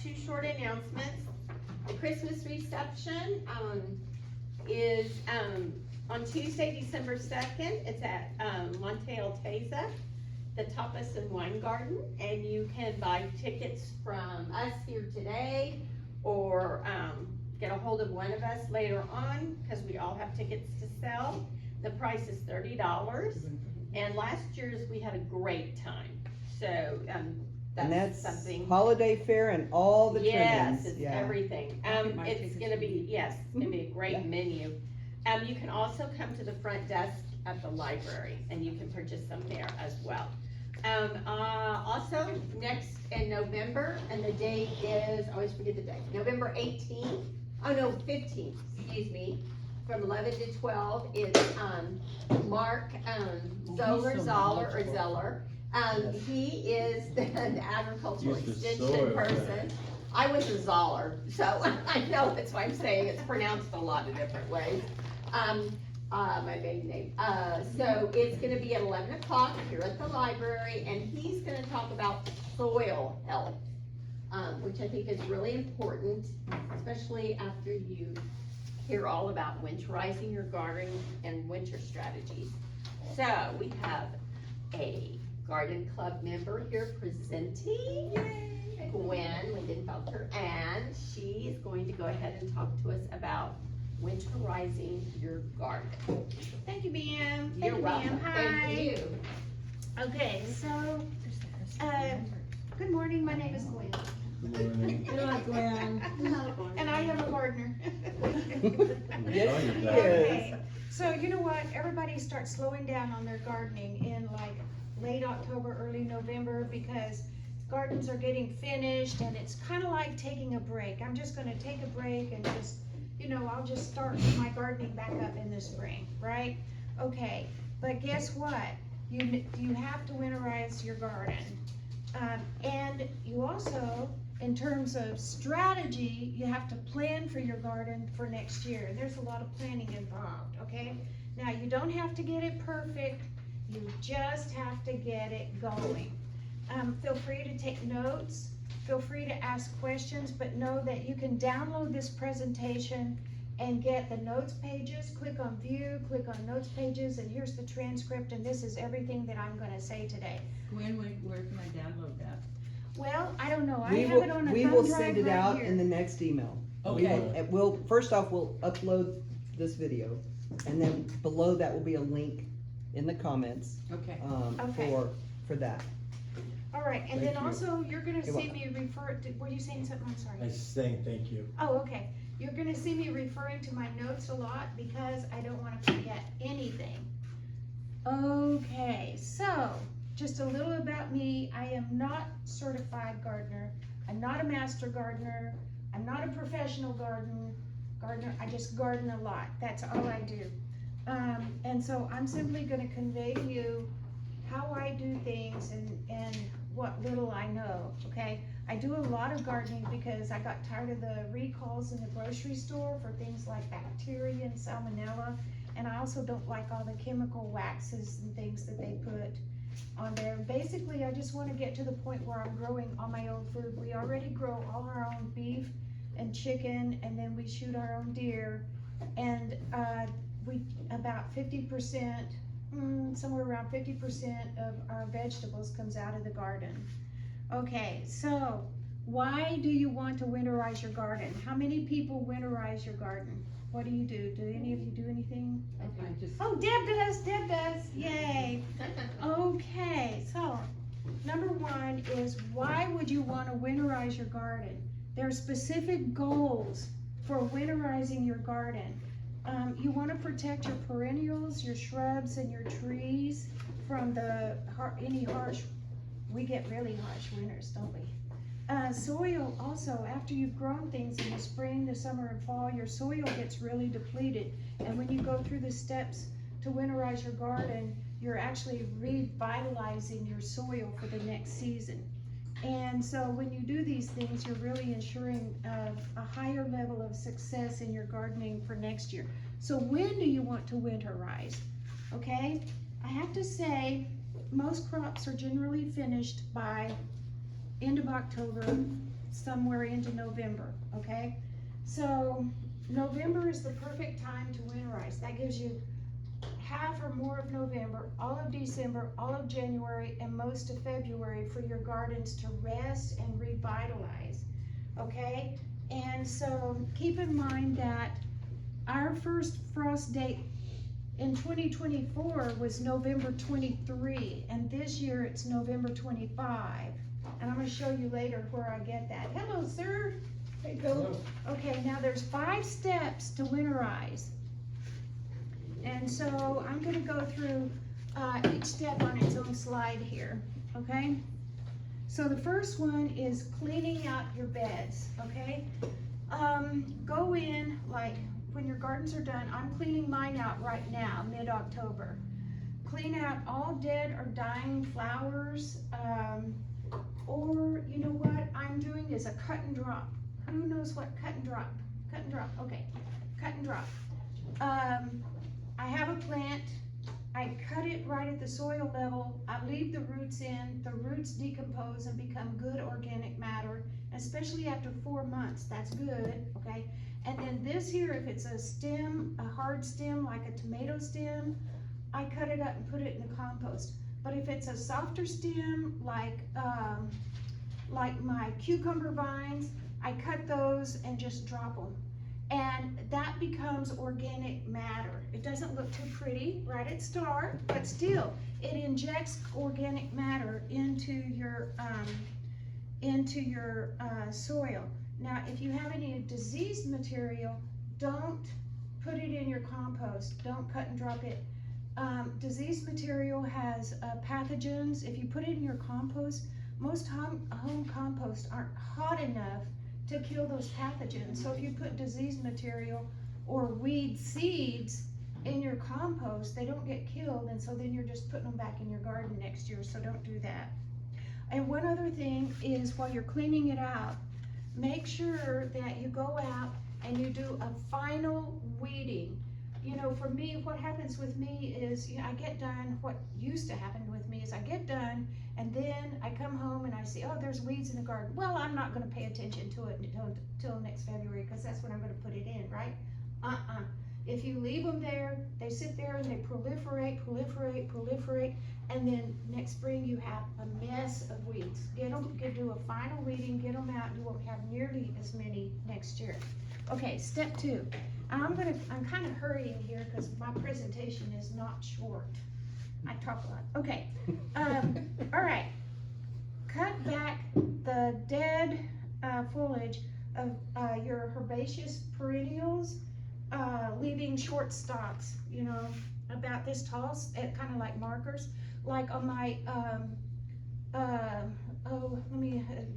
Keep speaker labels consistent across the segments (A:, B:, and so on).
A: Two short announcements. The Christmas reception is on Tuesday, December 2nd. It's at Monte Alteza, the Tapas and Wine Garden, and you can buy tickets from us here today or get a hold of one of us later on because we all have tickets to sell. The price is $30, and last year's we had a great time. So that's something.
B: Holiday fair and all the
A: yes,
B: trimmings.
A: it's everything. It's gonna be it's gonna be a great menu. You can also come to the front desk at the library and you can purchase them there as well. Also next in November, and the date is, I always forget the date, November 18th, oh no, 15th, excuse me, from 11 to 12 is Mark Zeller. He is an agricultural extension person. I was a Zoller, so I know that's why I'm saying it's pronounced a lot of different ways. My maiden name. So it's gonna be at 11 o'clock here at the library, and he's gonna talk about soil health, which I think is really important, especially after you hear all about winterizing your garden and winter strategies. So we have a garden club member here presenting. Yay. Gwen Lingenfelter, and she's going to go ahead and talk to us about winterizing your garden.
C: Thank you, BM.
A: You're welcome.
C: Hi.
A: Thank you.
C: Okay, so, good morning, my name is Gwen.
D: Good morning.
B: Hello, Gwen.
C: And I am a gardener.
B: Yes, she
C: Okay,
B: is.
C: so you know what, everybody starts slowing down on their gardening in like late October, early November, because gardens are getting finished and it's kind of like taking a break. I'm just gonna take a break and just, I'll just start my gardening back up in the spring, right? Okay, but guess what? You have to winterize your garden. And you also, in terms of strategy, you have to plan for your garden for next year. There's a lot of planning involved, okay? Now, you don't have to get it perfect, you just have to get it going. Feel free to take notes, feel free to ask questions, but know that you can download this presentation and get the notes pages. Click on view, click on notes pages, and here's the transcript, and this is everything that I'm gonna say today.
E: Gwen, where can I download that?
C: Well, I don't know, I
B: We
C: have
B: will,
C: it on a
B: we
C: thumb
B: will
C: drive
B: send it
C: right
B: out
C: here.
B: in the next email.
E: Okay.
B: First off, we'll upload this video, and then below that will be a link in the comments,
E: Okay.
C: Okay.
B: for that.
C: All right, and then
D: Thank you.
C: also, you're gonna
B: You're
C: see me refer to, were you saying something, I'm sorry?
D: I was saying thank you.
C: Oh, okay. You're gonna see me referring to my notes a lot because I don't wanna forget anything. Okay, so, just a little about me. I am not certified gardener. I'm not a master gardener. I'm not a professional gardener. I just garden a lot. That's all I do. And so I'm simply gonna convey to you how I do things and what little I know, okay? I do a lot of gardening because I got tired of the recalls in the grocery store for things like bacteria and salmonella, and I also don't like all the chemical waxes and things that they put on there. Basically, I just want to get to the point where I'm growing all my own food. We already grow all our own beef and chicken, and then we shoot our own deer, and we about 50%, somewhere around 50% of our vegetables comes out of the garden. Okay, so why do you want to winterize your garden? How many people winterize your garden? What do you do? Do any of you do anything?
E: I just.
C: Oh, Deb does, yay. Okay, so number one is, why would you want to winterize your garden? There are specific goals for winterizing your garden. You want to protect your perennials, your shrubs, and your trees from any harsh, we get really harsh winters, don't we? Soil also, after you've grown things in the spring, the summer, and fall, your soil gets really depleted. And when you go through the steps to winterize your garden, you're actually revitalizing your soil for the next season. And so when you do these things, you're really ensuring a higher level of success in your gardening for next year. So when do you want to winterize? Okay, I have to say, most crops are generally finished by end of October, somewhere into November, okay? So November is the perfect time to winterize. That gives you half or more of November, all of December, all of January, and most of February for your gardens to rest and revitalize, okay? And so keep in mind that our first frost date in 2024 was November 23, and this year it's November 25. And I'm gonna show you later where I get that. Hello, sir. Hey, Bill. Okay, now there's 5 steps to winterize. And so I'm gonna go through each step on its own slide here, okay? So the first one is cleaning out your beds, okay? Go in, like, when your gardens are done, I'm cleaning mine out right now, mid-October. Clean out all dead or dying flowers, or you know what I'm doing is a cut and drop. Who knows what cut and drop? Cut and drop, okay, cut and drop. I have a plant, I cut it right at the soil level, I leave the roots in, the roots decompose and become good organic matter, especially after 4 months, that's good, okay? And then this here, if it's a stem, a hard stem like a tomato stem, I cut it up and put it in the compost. But if it's a softer stem, like my cucumber vines, I cut those and just drop them. And that becomes organic matter. It doesn't look too pretty right at start, but still, it injects organic matter into your soil. Now, if you have any diseased material, don't put it in your compost. Don't cut and drop it. Diseased material has pathogens. If you put it in your compost, most home composts aren't hot enough to kill those pathogens. So if you put diseased material or weed seeds in your compost, they don't get killed, and so then you're just putting them back in your garden next year, so don't do that. And one other thing is, while you're cleaning it out, make sure that you go out and you do a final weeding. You know, for me, what happens with me is, you know, I get done, what used to happen with me is I get done, and then I come home and I see, oh, there's weeds in the garden. Well, I'm not gonna pay attention to it until next February, because that's when I'm gonna put it in, right? If you leave them there, they sit there and they proliferate, and then next spring you have a mess of weeds. Do a final weeding, get them out, you won't have nearly as many next year. Okay, step 2. I'm kind of hurrying here because my presentation is not short. I talk a lot. Okay, all right. Cut back the dead foliage of your herbaceous perennials, leaving short stalks, you know, about this tall, kind of like markers. Like on my,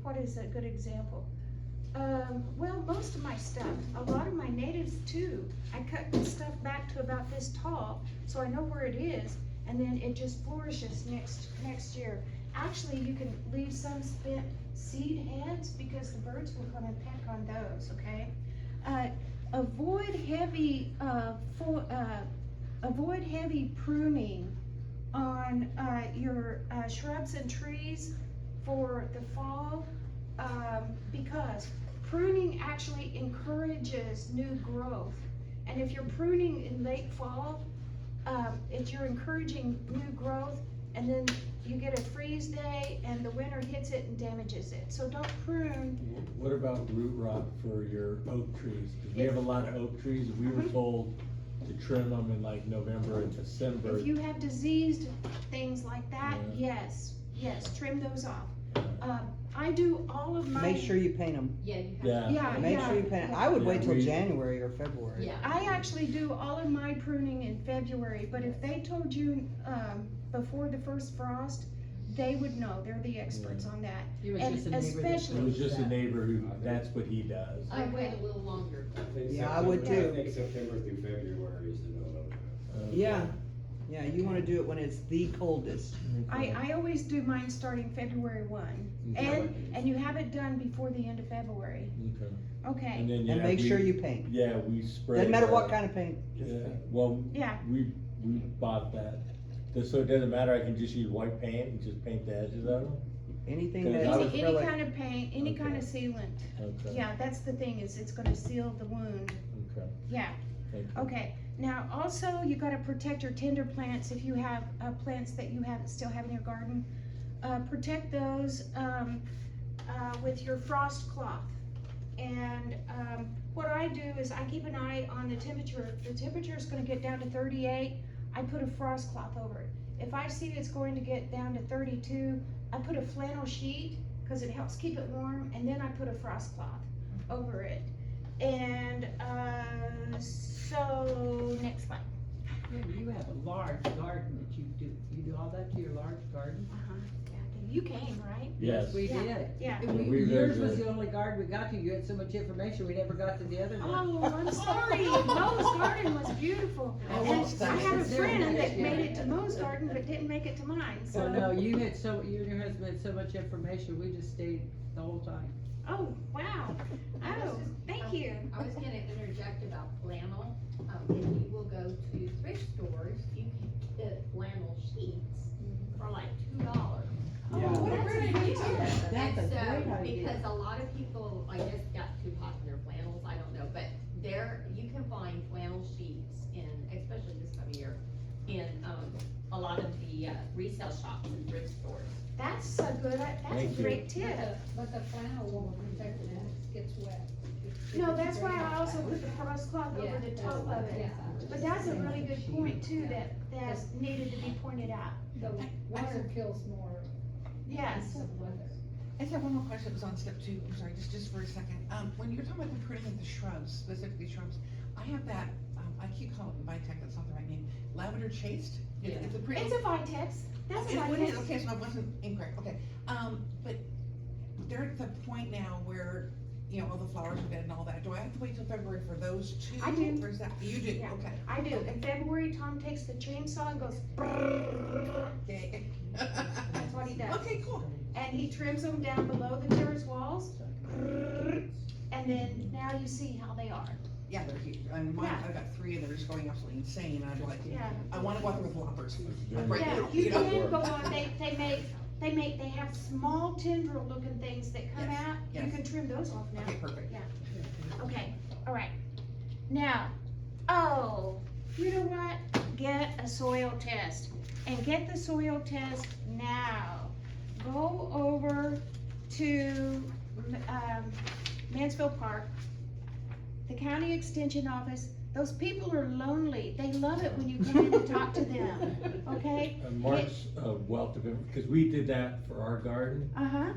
C: what is a good example? Well, most of my stuff, a lot of my natives too, I cut this stuff back to about this tall, so I know where it is, and then it just flourishes next year. Actually, you can leave some spent seed heads because the birds will come and peck on those, okay? Avoid heavy pruning on your shrubs and trees for the fall, because pruning actually encourages new growth. And if you're pruning in late fall, you're encouraging new growth, and then you get a freeze day and the winter hits it and damages it. So don't prune.
D: What about root rot for your oak trees? 'Cause we have a lot of oak trees. We were told to trim them in like November and December.
C: If you have diseased things like that, yes, trim those off. I do all of my.
B: Make sure you paint them.
A: Yeah, you have.
D: Yeah.
C: Yeah,
B: Make sure you paint 'em. I would
D: Yeah,
B: wait till
D: we-
B: January or February.
A: Yeah.
C: I actually do all of my pruning in February, but if they told you, before the first frost, they would know, they're the experts on that.
E: It was
C: And
E: just a neighbor that
C: especially-
D: It was
E: told us
D: just a
E: that.
D: neighbor who, that's what he does.
A: I wait a little longer.
B: Yeah, I would too.
F: I think September through February is the no-no.
B: Yeah, you wanna do it when it's the coldest.
C: I always do mine starting February 1,
D: Okay.
C: and you have it done before the end of February,
D: Okay.
C: okay?
D: And then,
B: And
D: yeah,
B: make
D: we-
B: sure you paint.
D: Yeah, we spray.
B: Doesn't matter what kind of paint, just
D: Yeah,
B: paint.
D: well,
C: Yeah.
D: we bought that. So it doesn't matter, I can just use white paint and just paint the edges of them?
B: anything
D: Good.
B: that's
D: I was-
C: Any kind of paint, any kind of
D: Okay.
C: sealant.
D: Okay.
C: Yeah, that's the thing, is it's gonna seal the wound.
D: Okay,
C: Yeah,
D: thank you.
C: okay. Now, also, you gotta protect your tender plants if you have, plants that you still have in your garden. Protect those, with your frost cloth. And, what I do is I keep an eye on the temperature. If the temperature is gonna get down to 38, I put a frost cloth over it. If I see it's going to get down to 32, I put a flannel sheet, cause it helps keep it warm, and then I put a frost cloth over it. And, so, next slide.
E: Yeah, you have a large garden that you do all that to your large garden?
C: Uh-huh, yeah, you came, right?
D: Yes.
E: We
C: Yeah,
E: did.
C: yeah.
E: And
D: We
E: yours was
D: visited.
E: the only garden we got to, you had so much information, we never got to the other one.
C: Oh, I'm sorry, Mo's garden was beautiful.
E: I
C: And
E: watched that.
C: I had a
E: It's there
C: friend
E: next
C: that
E: year.
C: made it to Mo's garden, but didn't make it to mine,
E: So no,
C: so.
E: you had you and your husband had so much information, we just stayed the whole time.
C: Oh, wow, oh, thank you.
G: I was gonna interject about flannel. If you will go to thrift stores, you can get flannel sheets for like $2.
C: Oh, what a great idea.
E: That's a
G: And so,
E: great idea.
G: because a lot of people, I guess, got too popular flannels, I don't know, but you can find flannel sheets in, especially this time of year, in, a lot of the resale shops and thrift stores.
C: That's a good, that's a
D: Thank you.
C: great tip.
H: But the flannel won't protect it when it gets wet.
C: No, that's why I also put the frost cloth over the top of it.
H: Yeah.
C: But that's a really good point too, that needed to be pointed out.
H: The water kills more
C: Yes.
H: of weather.
I: I just have one more question, it was on step 2, I'm sorry, just for a second. When you're talking about the pruning of the shrubs, specifically shrubs, I have that, I keep calling it Vitec, that's not the right name, lavender chaste? It's a pretty.
C: It's a Vitex, that's a
I: What is it?
C: Vitex.
I: Okay, so I wasn't incorrect, okay. But they're at the point now where, all the flowers are dead and all that, do I have to wait till February for those two?
C: I do.
I: Or is that, you do,
C: Yeah.
I: okay.
C: I do, in February, Tom takes the chainsaw and goes brrrr.
I: Okay.
C: That's what he does.
I: Okay, cool.
C: And he trims them down below the terrace walls. brrrr, And then now you see how they are.
I: Yeah, they're huge, and mine,
C: Yeah.
I: I've got 3 and they're just going absolutely insane, and I'm like,
C: Yeah.
I: I wanna go out there with loppers,
D: very
I: right
C: Yeah,
I: now,
C: you
I: know?
C: can go on, they have small tendril looking things that come
I: Yes,
C: out. You
I: yes.
C: can trim those off now.
I: Okay, perfect.
C: Okay, all right. Now, you know what? Get a soil test, and get the soil test now. Go over to, Mansfield Park, the county extension office. Those people are lonely. They love it when you come in and talk to them, okay?
D: Mark's wealth of it, because we did that for our garden
C: Uh-huh,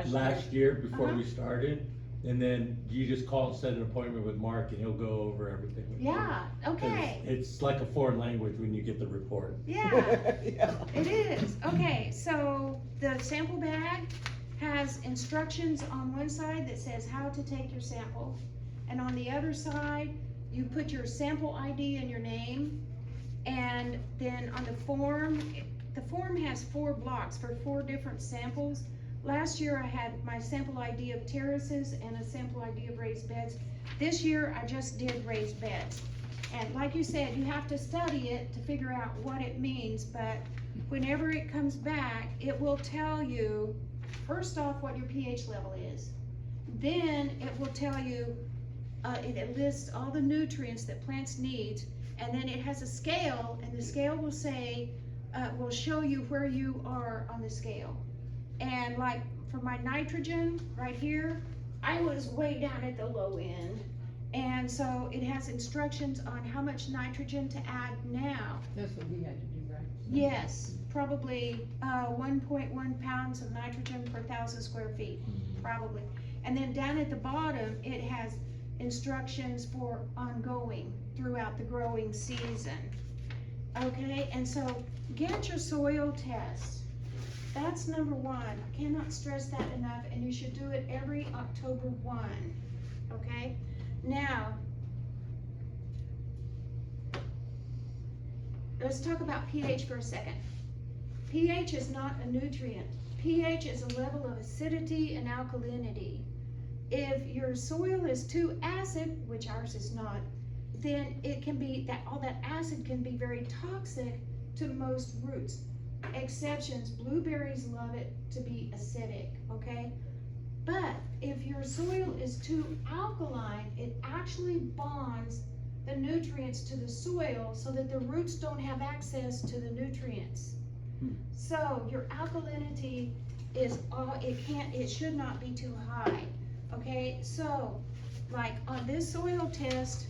D: last year before
C: Uh-huh.
D: we started. And then you just call and set an appointment with Mark and he'll go over everything with you.
C: yeah,
D: 'Cause
C: okay,
D: It's like a foreign language when you get the report.
C: yeah.
B: Yeah.
C: It is, okay, so the sample bag has instructions on one side that says how to take your sample. And on the other side, you put your sample ID and your name. And then on the form has 4 blocks for 4 different samples. Last year I had my sample ID of terraces and a sample ID of raised beds. This year I just did raised beds. And like you said, you have to study it to figure out what it means, but whenever it comes back, it will tell you, first off, what your pH level is. Then it will tell you, it lists all the nutrients that plants need, and then it has a scale, and the scale will say, will show you where you are on the scale. And like for my nitrogen, right here, I was way down at the low end. And so it has instructions on how much nitrogen to add now.
E: That's what we had to do, right?
C: Yes, probably 1.1 pounds of nitrogen per 1,000 square feet, probably. And then down at the bottom, it has instructions for ongoing throughout the growing season. Okay, and so get your soil test. That's number 1. I cannot stress that enough, and you should do it every October 1. Okay, now let's talk about pH for a second. pH is not a nutrient. pH is a level of acidity and alkalinity. If your soil is too acid, which ours is not, then it can be all that acid can be very toxic to most roots. exceptions. Blueberries love it to be acidic, okay? But if your soil is too alkaline, it actually bonds the nutrients to the soil so that the roots don't have access to the nutrients. So your alkalinity is it should not be too high, okay? So, like on this soil test,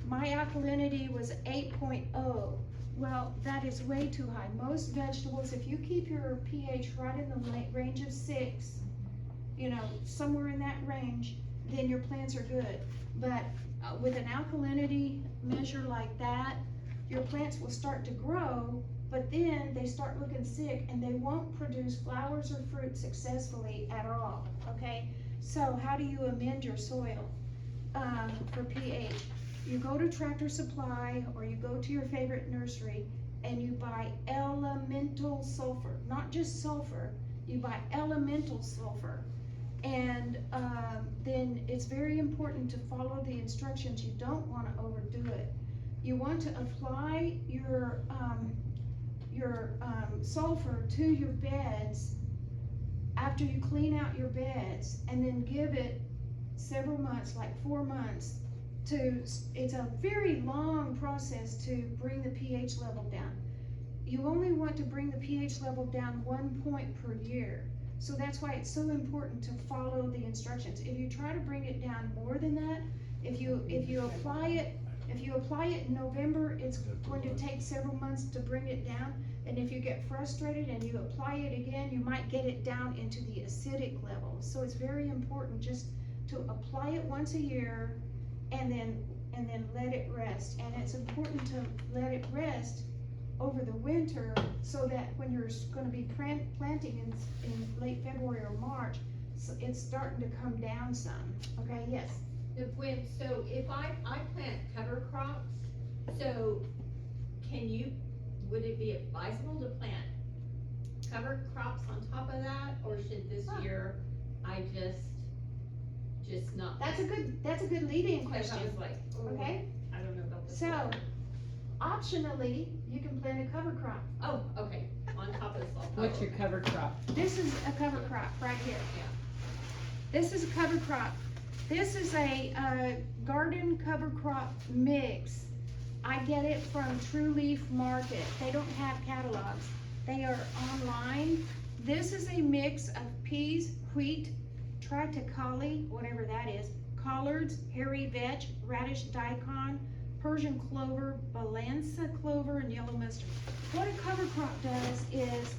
C: my alkalinity was 8.0. Well, that is way too high. Most vegetables, if you keep your pH right in the range of 6, you know, somewhere in that range, then your plants are good. But with an alkalinity measure like that, your plants will start to grow, but then they start looking sick and they won't produce flowers or fruit successfully at all, okay? So how do you amend your soil for pH? You go to Tractor Supply or you go to your favorite nursery and you buy elemental sulfur, not just sulfur, you buy elemental sulfur. And then it's very important to follow the instructions. You don't want to overdo it. You want to apply your sulfur to your beds after you clean out your beds, and then give it several months, like 4 months, it's a very long process to bring the pH level down. You only want to bring the pH level down 1 point per year. So that's why it's so important to follow the instructions. If you try to bring it down more than that, if you apply it in November, it's going to take several months to bring it down. And if you get frustrated and you apply it again, you might get it down into the acidic level. So it's very important just to apply it once a year and then let it rest. And it's important to let it rest over the winter so that when you're going to be planting in late February or March, so it's starting to come down some. Okay, yes.
G: Gwen, so if I plant cover crops, so would it be advisable to plant cover crops on top of that, or should this year I just not?
C: That's a good lead-in
G: Because
C: question.
G: I was like, oh,
C: Okay,
G: I don't know about this.
C: so optionally, you can plant a cover crop.
G: Oh, okay, on top of the soil.
E: What's your cover crop?
C: This is a cover crop right here. This is a cover crop. This is a garden cover crop mix. I get it from True Leaf Market. They don't have catalogs. They are online. This is a mix of peas, wheat, triticale, whatever that is, collards, hairy vetch, radish daikon, Persian clover, balansa clover, and yellow mustard. What a cover crop does is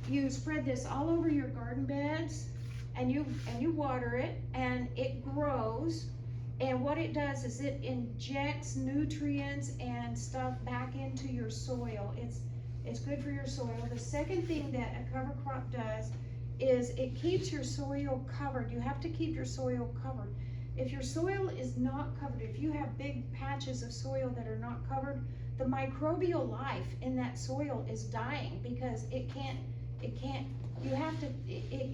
C: you spread this all over your garden beds, and you water it, and it grows. And what it does is it injects nutrients and stuff back into your soil. It's good for your soil. The second thing that a cover crop does is it keeps your soil covered. You have to keep your soil covered. If your soil is not covered, if you have big patches of soil that are not covered, the microbial life in that soil is dying because it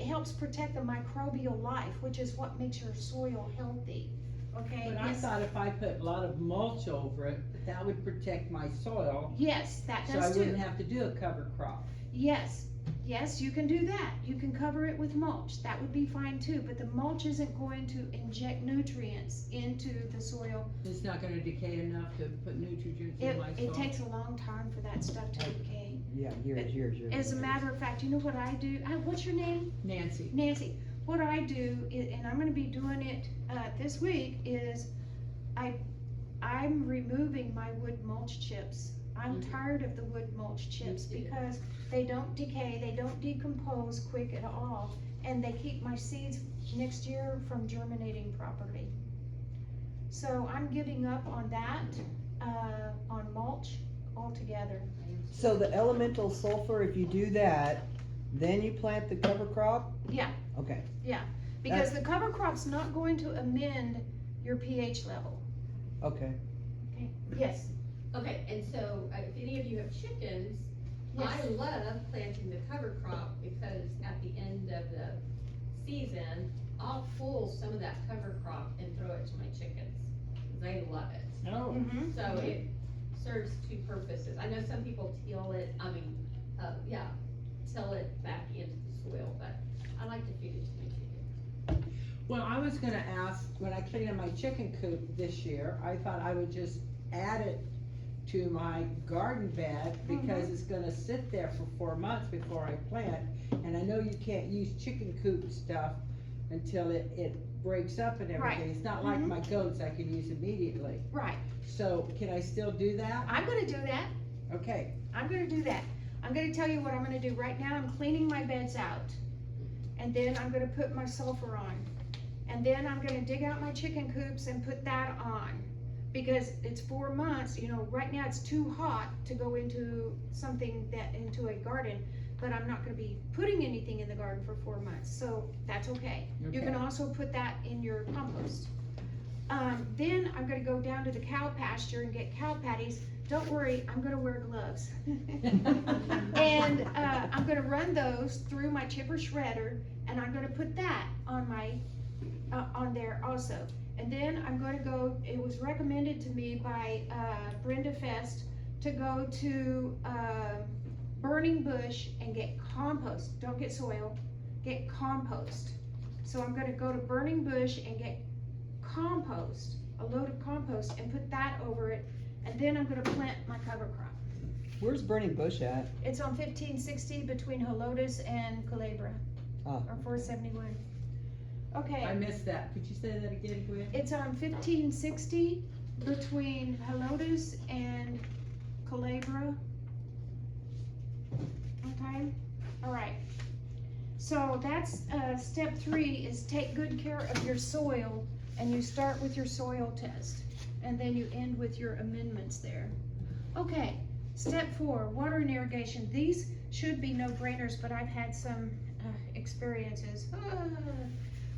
C: helps protect the microbial life, which is what makes your soil healthy. Okay.
E: But I thought if I put a lot of mulch over it, that would protect my soil,
C: Yes, that
E: so I
C: does
E: wouldn't
C: too.
E: have to do a cover crop.
C: Yes, you can do that. You can cover it with mulch. That would be fine too, but the mulch isn't going to inject nutrients into the soil.
E: It's not gonna decay enough to put nutrients in my soil.
C: It takes a long time for that stuff to decay.
B: Yeah, years.
C: As a matter of fact, you know what I do? What's your name?
E: Nancy.
C: Nancy. What I do, and I'm gonna be doing it, this week, is I'm removing my wood mulch chips. I'm tired of the wood mulch chips
G: Me too.
C: because they don't decay, they don't decompose quick at all, and they keep my seeds next year from germinating properly. So I'm giving up on that, on mulch altogether.
B: So the elemental sulfur, if you do that, then you plant the cover crop?
C: Yeah.
B: Okay.
C: Because the cover crop's not going to amend your pH level.
B: Okay.
C: Okay. Yes.
G: Okay, and so if any of you have chickens, I
C: Yes.
G: love planting the cover crop because at the end of the season, I'll pull some of that cover crop and throw it to my chickens. They love it.
E: Oh.
C: Mm-hmm.
G: So it serves two purposes. I know some people teal it, till it back into the soil, but I like to feed it to my chicken.
E: Well, I was gonna ask, when I cleaned up my chicken coop this year, I thought I would just add it to my garden bed, because it's gonna sit there for 4 months before I plant. And I know you can't use chicken coop stuff until it breaks up and
C: Right.
E: everything. It's not like my goats I can use immediately.
C: Right,
E: So can I still do that?
C: I'm gonna do that.
E: Okay,
C: I'm gonna do that. I'm gonna tell you what I'm gonna do. Right now, I'm cleaning my beds out. And then I'm gonna put my sulfur on. And then I'm gonna dig out my chicken coops and put that on. Because it's 4 months, you know, right now it's too hot to go into something into a garden. But I'm not gonna be putting anything in the garden for 4 months, so that's okay. You can
E: Okay.
C: also put that in your compost. Then I'm gonna go down to the cow pasture and get cow patties. Don't worry, I'm gonna wear gloves. And, I'm gonna run those through my chipper shredder, and I'm gonna put that on my, on there also. And then I'm gonna go, it was recommended to me by, Brenda Fest to go to, Burning Bush and get compost. Don't get soil, get compost. So I'm gonna go to Burning Bush and get compost, a load of compost, and put that over it. And then I'm gonna plant my cover crop.
B: Where's Burning Bush at?
C: It's on 1560 between Helotes and Culebra,
B: Ah.
C: or 471. Okay.
E: I missed that. Could you say that again, Gwen?
C: It's on 1560 between Helotes and Culebra. Okay, all right. So that's, step 3 is take good care of your soil, and you start with your soil test, and then you end with your amendments there. Okay, step 4, water and irrigation. These should be no-brainers, but I've had some experiences.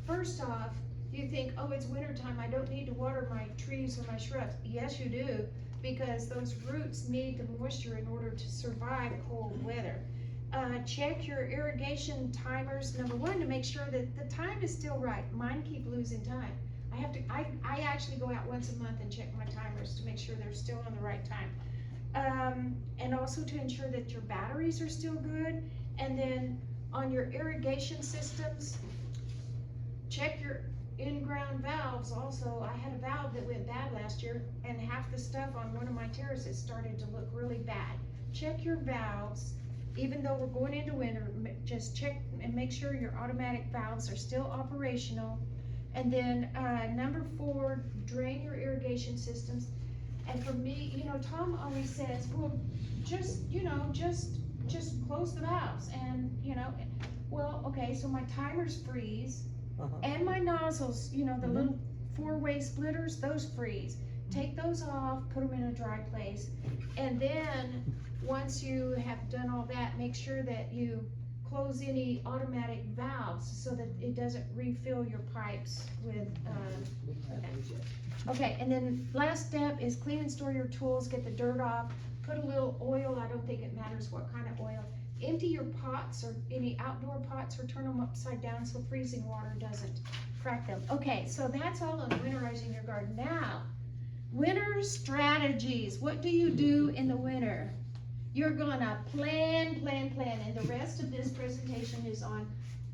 C: First off, you think, oh, it's winter time, I don't need to water my trees or my shrubs. Yes, you do, because those roots need the moisture in order to survive cold weather. Check your irrigation timers, number 1, to make sure that the time is still right. Mine keep losing time. I actually go out once a month and check my timers to make sure they're still on the right time. And also to ensure that your batteries are still good. And then on your irrigation systems, check your in-ground valves also. I had a valve that went bad last year, and half the stuff on one of my terraces started to look really bad. Check your valves. Even though we're going into winter, just check and make sure your automatic valves are still operational. And then, number 4, drain your irrigation systems. And for me, you know, Tom always says, well, just close the valves. And, you know, well, okay, so my timers freeze, and my nozzles, you know, the little 4-way splitters, those freeze. Take those off, put them in a dry place, and then once you have done all that, make sure that you close any automatic valves so that it doesn't refill your pipes with, okay, and then last step is clean and store your tools, get the dirt off, put a little oil, I don't think it matters what kind of oil. Empty your pots or any outdoor pots, or turn them upside down so freezing water doesn't crack them. Okay, so that's all on winterizing your garden. Now, winter strategies. What do you do in the winter? You're gonna plan, and the rest of this presentation is on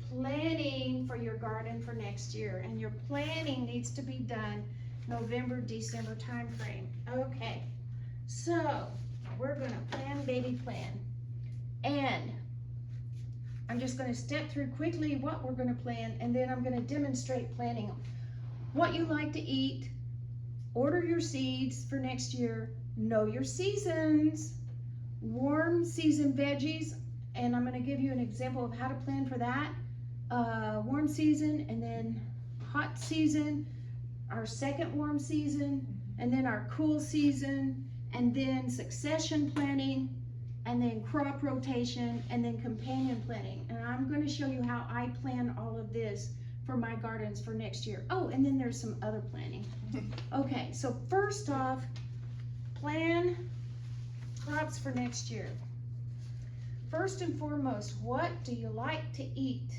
C: planning for your garden for next year, and your planning needs to be done November, December timeframe. Okay, so we're gonna plan, baby, plan. And I'm just gonna step through quickly what we're gonna plan, and then I'm gonna demonstrate planning what you like to eat, order your seeds for next year, know your seasons, warm season veggies, and I'm gonna give you an example of how to plan for that. Warm season, and then hot season, our second warm season, and then our cool season, and then succession planting, and then crop rotation, and then companion planting. And I'm gonna show you how I plan all of this for my gardens for next year. Oh, and then there's some other planning. Okay, so first off, plan crops for next year. First and foremost, what do you like to eat?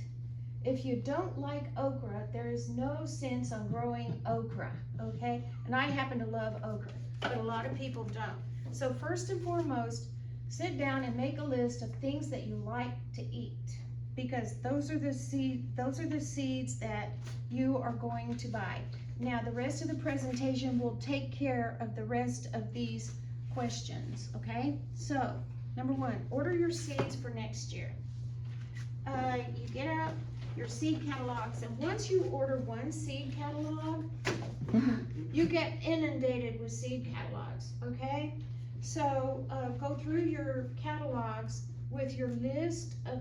C: If you don't like okra, there is no sense on growing okra, okay? And I happen to love okra, but a lot of people don't. So first and foremost, sit down and make a list of things that you like to eat. Because those are the seeds that you are going to buy. Now, the rest of the presentation will take care of the rest of these questions, okay? So, number one, order your seeds for next year. You get out your seed catalogs, and once you order one seed catalog, you get inundated with seed catalogs, okay? So, go through your catalogs with your list of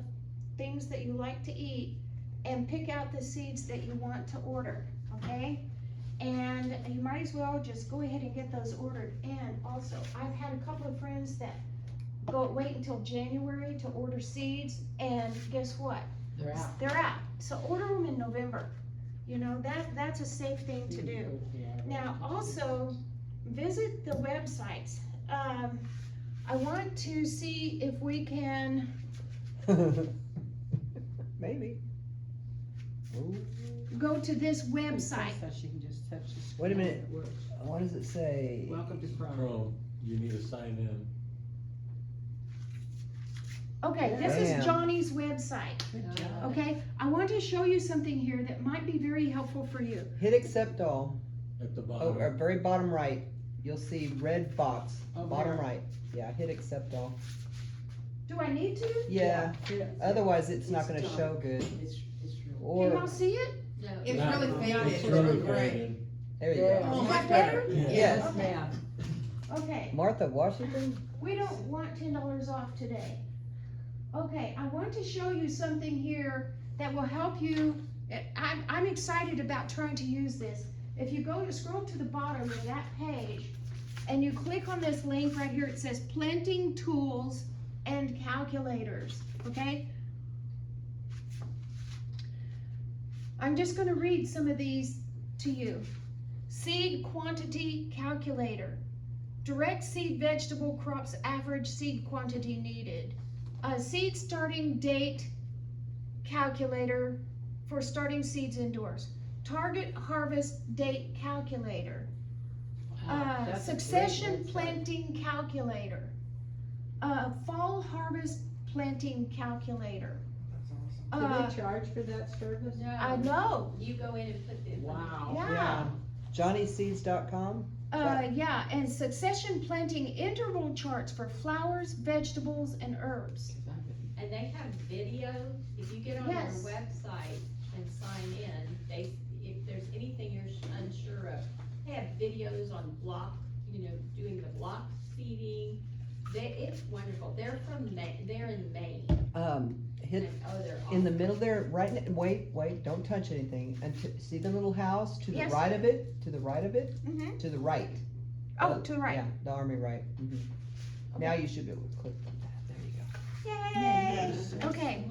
C: things that you like to eat and pick out the seeds that you want to order, okay? And you might as well just go ahead and get those ordered. And also, I've had a couple of friends that wait until January to order seeds, and guess what?
E: They're out.
C: They're out. So order them in November. You know, that's a safe thing to do. Now, also, visit the websites. I want to see if we can,
B: Maybe. Ooh.
C: go to this website.
E: So she can just touch the screen.
B: Wait a minute.
E: and it works.
B: What does it say?
E: Welcome to Chrome.
D: Chrome, you need to sign in.
C: Okay, this
B: Bam.
C: is Johnny's website,
E: Good job.
C: okay? I want to show you something here that might be very helpful for you.
B: Hit accept all.
D: At the
B: Oh,
D: bottom.
B: very bottom right. You'll see red box.
E: Oh,
B: Bottom
E: there.
B: right. Yeah, hit accept all.
C: Do I need to?
B: Yeah.
E: Yeah.
B: Otherwise, it's not gonna
E: done.
B: show good.
E: It's
C: Can
B: Or
C: y'all see it?
G: No.
I: It's
D: Not-
I: really faded,
D: It's
I: it's
D: really
I: really gray.
D: faded.
B: there you
E: Yeah.
B: go.
I: Oh,
C: Is
I: much
C: that better?
D: Yeah.
B: Yes.
C: Okay.
E: ma'am.
C: Okay,
B: Martha Washington.
C: we don't want $10 off today. Okay, I want to show you something here that will help you. I'm excited about trying to use this. If you scroll to the bottom of that page, and you click on this link right here, it says planting tools and calculators, okay? I'm just gonna read some of these to you. Seed quantity calculator. Direct seed vegetable crops average seed quantity needed. Seed starting date calculator for starting seeds indoors. Target harvest date calculator.
E: Wow, that's a great
C: Succession
E: website.
C: planting calculator. Fall harvest planting calculator.
I: That's awesome.
E: Do
C: Uh,
E: they charge for that service?
C: I know,
G: You go in and put the.
E: Wow.
C: yeah.
B: JohnnySeeds.com.
C: Yeah, and succession planting interval charts for flowers, vegetables, and herbs.
G: And they have videos, if you get on their
C: Yes.
G: website and sign in, if there's anything you're unsure of, they have videos on block, doing the block seeding. It's wonderful, they're from Maine, they're in Maine.
B: Hit
G: And, oh, they're
B: in the
G: awesome.
B: middle there, wait, don't touch anything. And see the little house to the
C: Yes.
B: right of it, to the right of it,
C: Mm-hmm.
B: to the right.
C: Oh, to the right.
B: Yeah, the army right. Mhm.
C: Okay.
B: Now you should be able to click on that. There you go.
C: Yay! Okay,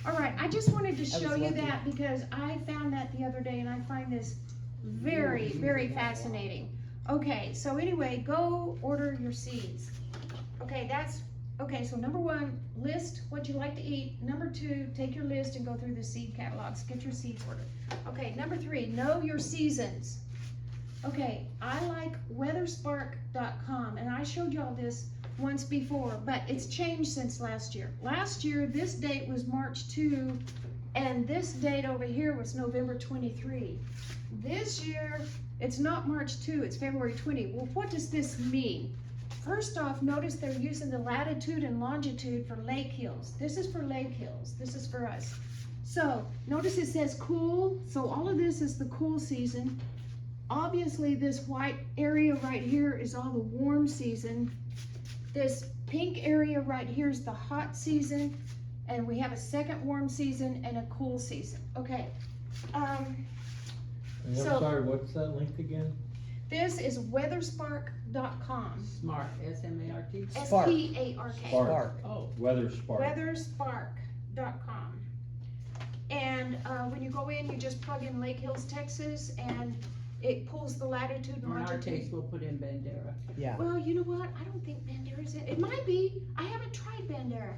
C: all right, I just wanted to
B: I was
C: show you
B: lucky.
C: that because I found that the other day and I find this very, very fascinating. Okay, so anyway, go order your seeds. Okay, so number one, list what you like to eat. Number two, take your list and go through the seed catalogs, get your seeds ordered. Okay, number three, know your seasons. Okay, I like weatherspark.com, and I showed y'all this once before, but it's changed since last year. Last year, this date was March 2, and this date over here was November 23. This year, it's not March 2, it's February 20. Well, what does this mean? First off, notice they're using the latitude and longitude for Lakehills. This is for Lakehills, this is for us. So, notice it says cool, so all of this is the cool season. Obviously, this white area right here is all the warm season. This pink area right here is the hot season, and we have a second warm season and a cool season. Okay.
D: And I'm
C: So-
D: sorry, what's that link again?
C: This is weatherspark.com.
E: Smart, S-M-A-R-T.
B: Spark.
C: S-P-A-R-K.
B: Spark.
E: Oh,
F: Weather Spark.
C: Weatherspark.com. And when you go in, you just plug in Lake Hills, Texas, and it pulls the latitude and
E: in our
C: longitude.
E: case, we'll put in Bandera.
B: Yeah.
C: Well, you know what? I don't think Bandera's in. It might be. I haven't tried Bandera.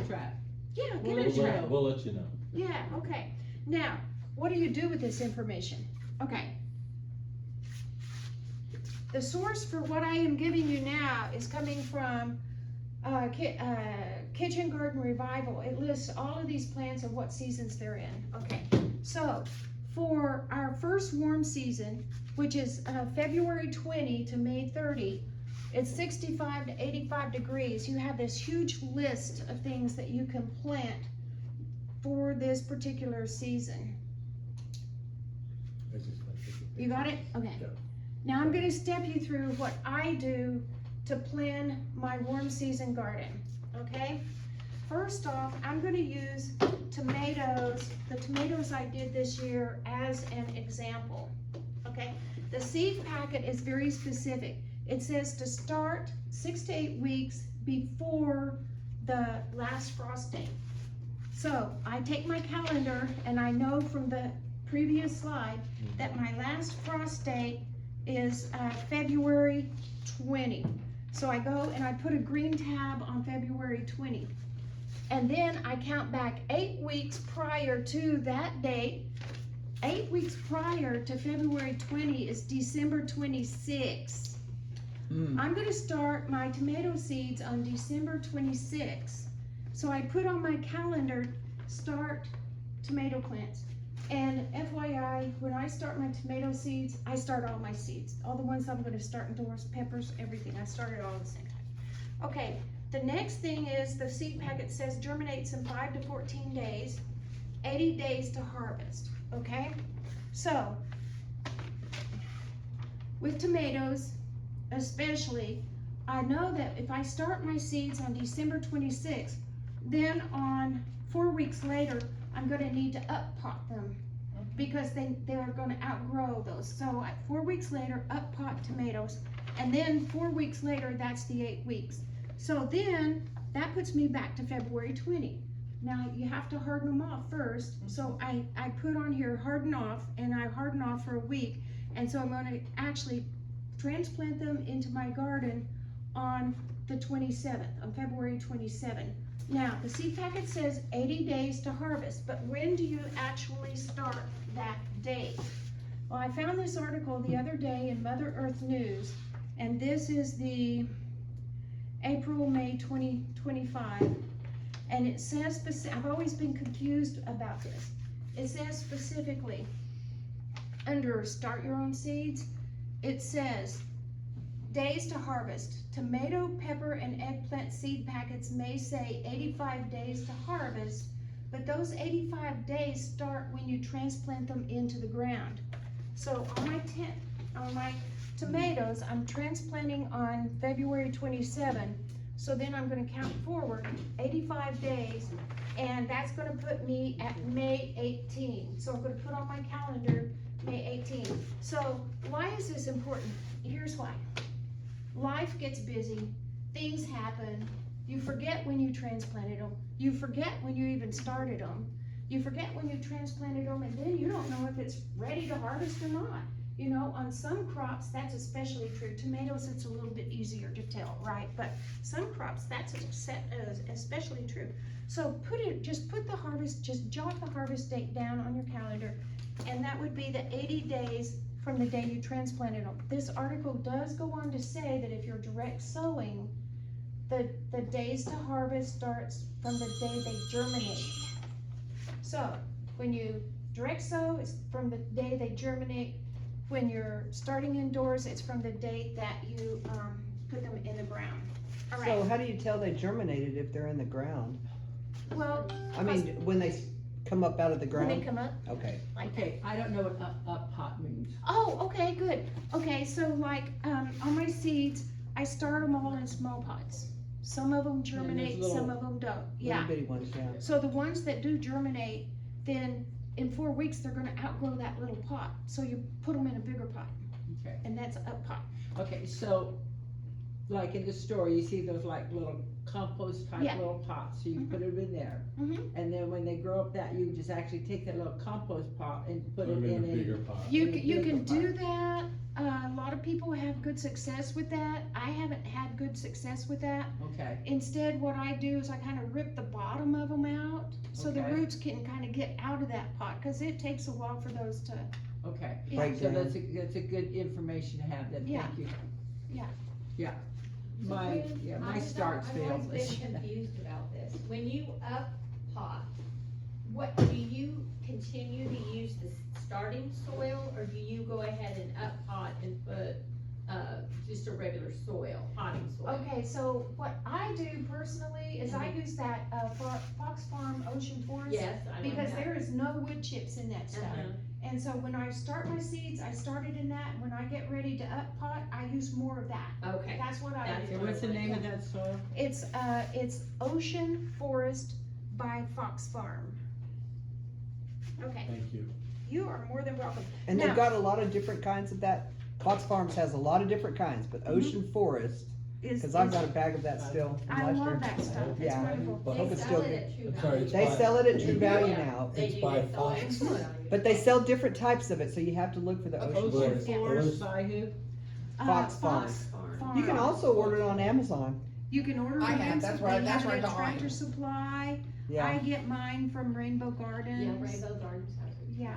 E: Try it.
C: Yeah, give
E: Well,
C: it a
E: we'll
C: try.
E: let-
D: We'll let you know.
C: Yeah, okay. Now, what do you do with this information? Okay. The source for what I am giving you now is coming from kitchen garden revival, it lists all of these plants and what seasons they're in. Okay, so for our first warm season, which is February 20 to May 30, it's 65 to 85 degrees. You have this huge list of things that you can plant for this particular season.
D: That's just my picture.
C: You got it? Okay.
D: Yeah.
C: Now I'm gonna step you through what I do to plan my warm season garden, okay? First off, I'm gonna use tomatoes, the tomatoes I did this year as an example, okay? The seed packet is very specific. It says to start 6 to 8 weeks before the last frost date. So I take my calendar and I know from the previous slide that my last frost date is February 20. So I go and I put a green tab on February 20. And then I count back 8 weeks prior to that date. 8 weeks prior to February 20 is December 26. I'm gonna start my tomato seeds on December 26. So I put on my calendar, start tomato plants. And FYI, when I start my tomato seeds, I start all my seeds. All the ones I'm gonna start indoors, peppers, everything. I start it all at the same time. Okay, the next thing is the seed packet says germinates in 5 to 14 days, 80 days to harvest, okay? So, with tomatoes, especially, I know that if I start my seeds on December 26th, then on 4 weeks later, I'm gonna need to up pot them because they're gonna outgrow those. So 4 weeks later, up pot tomatoes, and then 4 weeks later, that's the 8 weeks. So then, that puts me back to February 20. Now, you have to harden them off first, so I put on here harden off, and I harden off for a week, and so I'm gonna actually transplant them into my garden on the 27th, on February 27. Now, the seed packet says 80 days to harvest, but when do you actually start that date? Well, I found this article the other day in Mother Earth News, and this is the April, May 2025, and it says, I've always been confused about this. It says specifically, under start your own seeds, it says, days to harvest. Tomato, pepper, and eggplant seed packets may say 85 days to harvest, but those 85 days start when you transplant them into the ground. So on my tomatoes, I'm transplanting on February 27, so then I'm gonna count forward 85 days, and that's gonna put me at May 18. So I'm gonna put on my calendar May 18. So why is this important? Here's why. Life gets busy, things happen, you forget when you transplanted them, you forget when you even started them, you forget when you transplanted them, and then you don't know if it's ready to harvest or not. You know, on some crops, that's especially true. Tomatoes, it's a little bit easier to tell, right? But some crops, that's especially true. So just jot the harvest date down on your calendar, and that would be the 80 days from the day you transplanted them. This article does go on to say that if you're direct sowing, the days to harvest starts from the day they germinate. So, when you direct sow, it's from the day they germinate. When you're starting indoors, it's from the date that you put them in the ground. All right.
B: So how do you tell they germinated if they're in the ground?
C: Well,
B: I mean, when they come up out of the
C: when
B: ground?
C: they come up,
B: Okay.
C: like
E: Okay, I don't know what up pot means.
C: Oh, okay, good. Okay, so like, on my seeds, I start them all in small pots. Some of them germinate,
E: little-
C: some of them don't, yeah.
B: Little bitty ones, yeah.
C: So the ones that do germinate, then in 4 weeks, they're gonna outgrow that little pot. So you put them in a bigger pot,
E: Okay,
C: and that's a up pot.
E: okay, so, like in the store, you see those like little compost type
C: Yeah.
E: little pots, so you put them in there.
C: Mhm.
E: And then when they grow up that, you just actually take that little compost pot and put it
D: Put 'em
E: in
D: in a bigger pot.
C: You
E: in a
C: you can
E: bigger
C: do that, a lot of people have good success with that. I haven't had good success with that.
E: Okay,
C: Instead, what I do is I kinda rip the bottom of them out, so the
E: Okay.
C: roots can kinda get out of that pot, cause it takes a while for those to,
E: okay.
C: yeah.
B: Break
E: So
B: down.
E: that's a good information to have then,
C: Yeah.
E: thank you.
C: Yeah.
E: Yeah, my, yeah, my starts
G: I've
E: failed
G: always
E: this
G: been
E: year.
G: confused about this. When you up pot, what, do you continue to use the starting soil, or do you go ahead and up pot and put, just a regular soil, potting soil?
C: Okay, so what I do personally is I use that, Fox Farm Ocean Forest.
G: Yes, I know
C: Because
G: that.
C: there is no wood chips in that stuff.
G: Uh-huh.
C: And so when I start my seeds, I start it in that, when I get ready to up pot, I use more of that.
G: Okay,
C: That's what I
G: That's
C: do.
E: Okay, what's the name of that soil?
C: It's Ocean Forest by Fox Farm. Okay,
D: Thank you.
C: you are more than welcome.
B: And
C: Now-
B: they've got a lot of different kinds of that. Fox Farms has a lot of different kinds, but Ocean Forest, cause I've got a bag of that still from
C: I
B: last year.
C: love that stuff, it's
B: Yeah.
C: wonderful.
B: I hope
G: they
B: it's
G: sell
B: still
G: it
B: good.
G: at True
D: I'm
G: Value.
D: sorry, it's
B: They
D: by-
B: sell it at True Value
G: Yeah,
B: now,
G: they
D: It's
G: do,
D: by
G: they sell it at
D: Fox.
G: True Value.
B: but they sell different types of it, so you have to look for the Ocean
E: Ocean
B: Forest.
E: Forest by who?
B: Fox
C: Fox
G: Farm.
B: You can also order it on Amazon.
C: You can order it
I: I
C: on
I: have,
C: Amazon,
I: that's where I
C: they have it at
I: got mine.
C: Tractor Supply. I
B: Yeah,
C: get mine from Rainbow Gardens.
G: Yeah, Rainbow Gardens has it.
C: Yeah.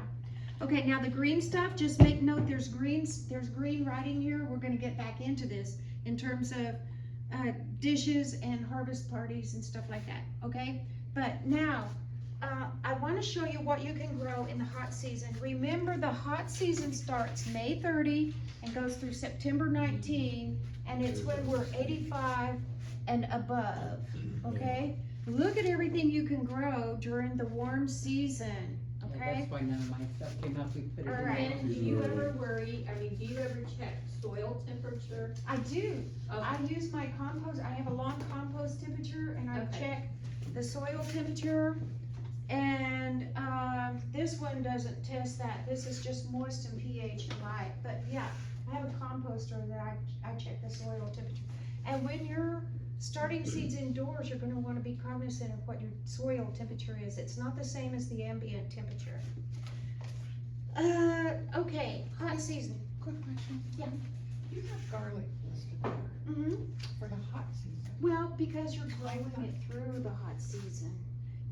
C: Okay, now the green stuff, just make note, there's green right in here, we're gonna get back into this in terms of, dishes and harvest parties and stuff like that, okay? But now, I wanna show you what you can grow in the hot season. Remember, the hot season starts May 30 and goes through September 19, and it's when we're 85 and above, okay? Look at everything you can grow during the warm season, okay?
E: That's why none of my stuff came up, we put it in.
C: Alright.
G: And do you ever worry, do you ever check soil temperature?
C: I do.
G: Okay.
C: I use my compost, I have a long compost temperature and I
G: Okay.
C: check the soil temperature. And, this one doesn't test that, this is just moist and pH and light, but yeah, I have a composter that I check the soil temperature. And when you're starting seeds indoors, you're gonna wanna be cognizant of what your soil temperature is, it's not the same as the ambient temperature. Okay, hot season.
I: Quick question.
C: Yeah.
I: You have garlic listed there
C: Mm-hmm.
I: for the hot season.
C: Well, because you're growing it through the hot season.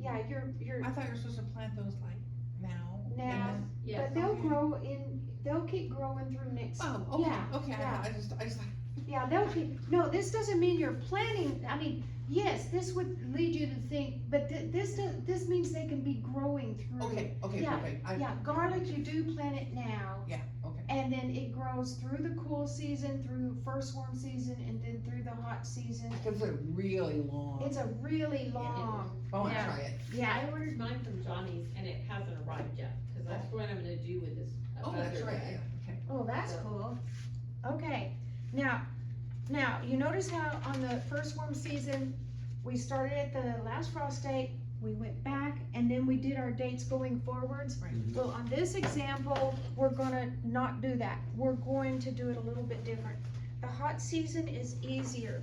C: Yeah, you're,
I: I thought you were supposed to plant those like now. and
C: Now.
I: then-
G: Yes.
C: but they'll keep growing through next.
I: Oh, okay,
C: Yeah,
I: okay,
C: yeah.
I: I just
C: Yeah, they'll keep, no, this doesn't mean you're planting, I mean, yes, this would lead you to think, but this means they can be growing through.
I: okay,
C: Yeah,
I: perfect.
C: Yeah, garlic, you do plant it now,
I: Yeah, okay.
C: and then it grows through the cool season, through first warm season, and then through the hot season.
I: Because they're really long.
C: It's a really long,
I: I wanna
C: yeah.
I: try it.
C: yeah,
G: I ordered mine from Johnny's and it hasn't arrived yet, cause that's what I'm gonna do with this.
I: Oh, that's
G: other
I: right,
G: bag.
I: yeah, okay.
C: oh, that's cool. Okay, now, you notice how on the first warm season, we started at the last frost date, we went back, and then we did our dates going forwards.
I: Right.
C: Well, on this example, we're gonna not do that, we're going to do it a little bit different. The hot season is easier,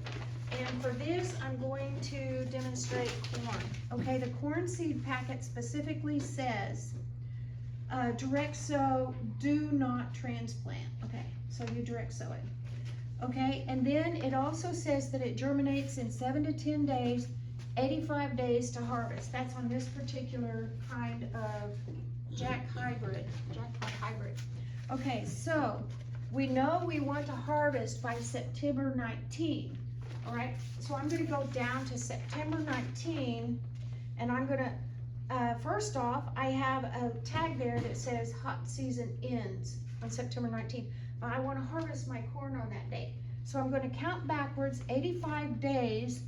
C: and for this, I'm going to demonstrate corn. Okay, the corn seed packet specifically says, direct sow, do not transplant, okay, so you direct sow it. Okay, and then it also says that it germinates in 7 to 10 days, 85 days to harvest. That's on this particular kind of jackpot hybrid. Okay, so we know we want to harvest by September 19, all right? So I'm gonna go down to September 19, and I'm gonna, first off, I have a tag there that says hot season ends on September 19. I wanna harvest my corn on that date. So I'm gonna count backwards 85 days,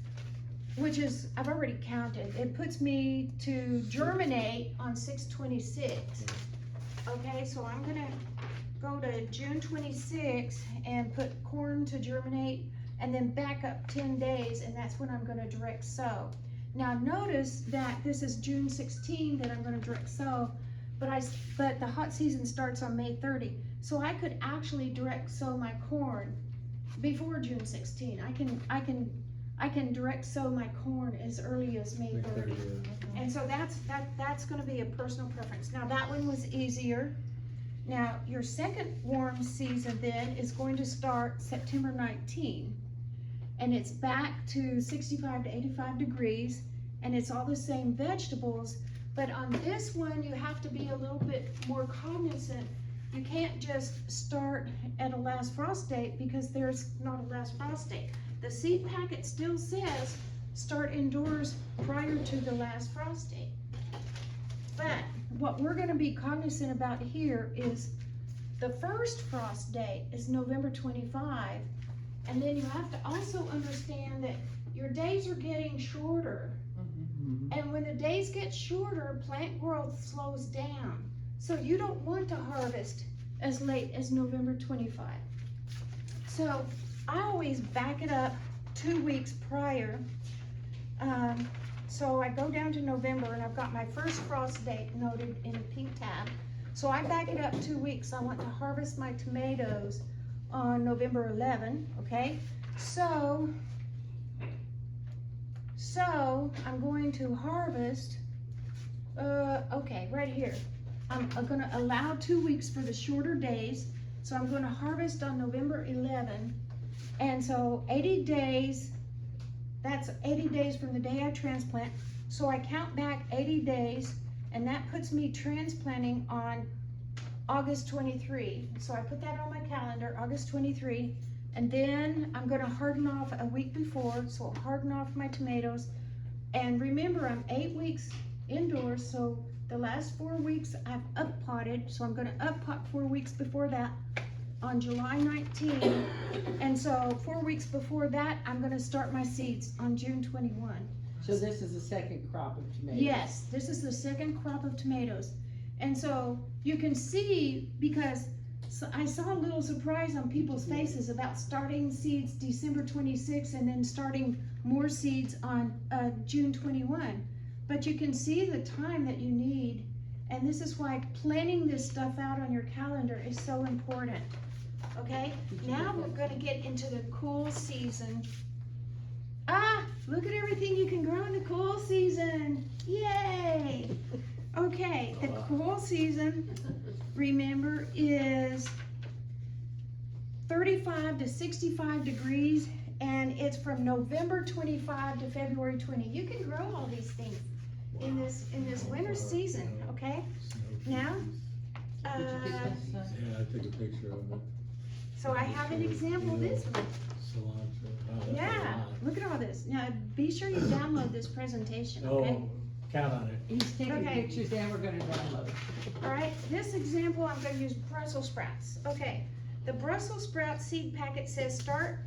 C: which is, I've already counted. It puts me to germinate on 6/26. Okay, so I'm gonna go to June 26 and put corn to germinate and then back up 10 days, and that's when I'm gonna direct sow. Now notice that this is June 16 that I'm gonna direct sow, but the hot season starts on May 30. So I could actually direct sow my corn before June 16. I can direct sow my corn as early as May 30. And so that's gonna be a personal preference. Now that one was easier. Now your second warm season then is going to start September 19. And it's back to 65 to 85 degrees, and it's all the same vegetables, but on this one you have to be a little bit more cognizant you can't just start at a last frost date because there's not a last frost date. The seed packet still says start indoors prior to the last frost date. But what we're gonna be cognizant about here is the first frost date is November 25, and then you have to also understand that your days are getting shorter. And when the days get shorter, plant growth slows down. So you don't want to harvest as late as November 25. So I always back it up 2 weeks prior. So I go down to November and I've got my first frost date noted in a pink tab. So I back it up 2 weeks. I want to harvest my tomatoes on November 11, okay? So I'm going to harvest, okay, right here. I'm gonna allow 2 weeks for the shorter days. So I'm gonna harvest on November 11. And so 80 days, that's 80 days from the day I transplant. So I count back 80 days, and that puts me transplanting on August 23. So I put that on my calendar, August 23. And then I'm gonna harden off a week before, so I'll harden off my tomatoes. And remember, I'm 8 weeks indoors, so the last 4 weeks I've up-potted, so I'm gonna up-pot 4 weeks before that on July 19. And so 4 weeks before that, I'm gonna start my seeds on June 21.
E: So this is the second crop of tomatoes?
C: Yes, this is the second crop of tomatoes. And so you can see, because I saw a little surprise on people's faces about starting seeds December 26 and then starting more seeds on June 21. But you can see the time that you need, and this is why planning this stuff out on your calendar is so important. Okay, now we're gonna get into the cool season. Ah, look at everything you can grow in the cool season. Yay! Okay, the cool season, remember, is 35 to 65 degrees, and it's from November 25 to February 20. You can grow all these things in this winter season, okay? Now,
D: Yeah, I took a picture of it.
C: so I have an example of this one.
D: Cilantro. Wow, that's a
C: Yeah,
D: lot.
C: look at all this. Now, be sure you download this presentation, okay?
D: Oh, count on it.
E: He's taking
C: Okay.
E: pictures and we're gonna download it.
C: All right, this example, I'm gonna use Brussels sprouts. Okay, the Brussels sprout seed packet says start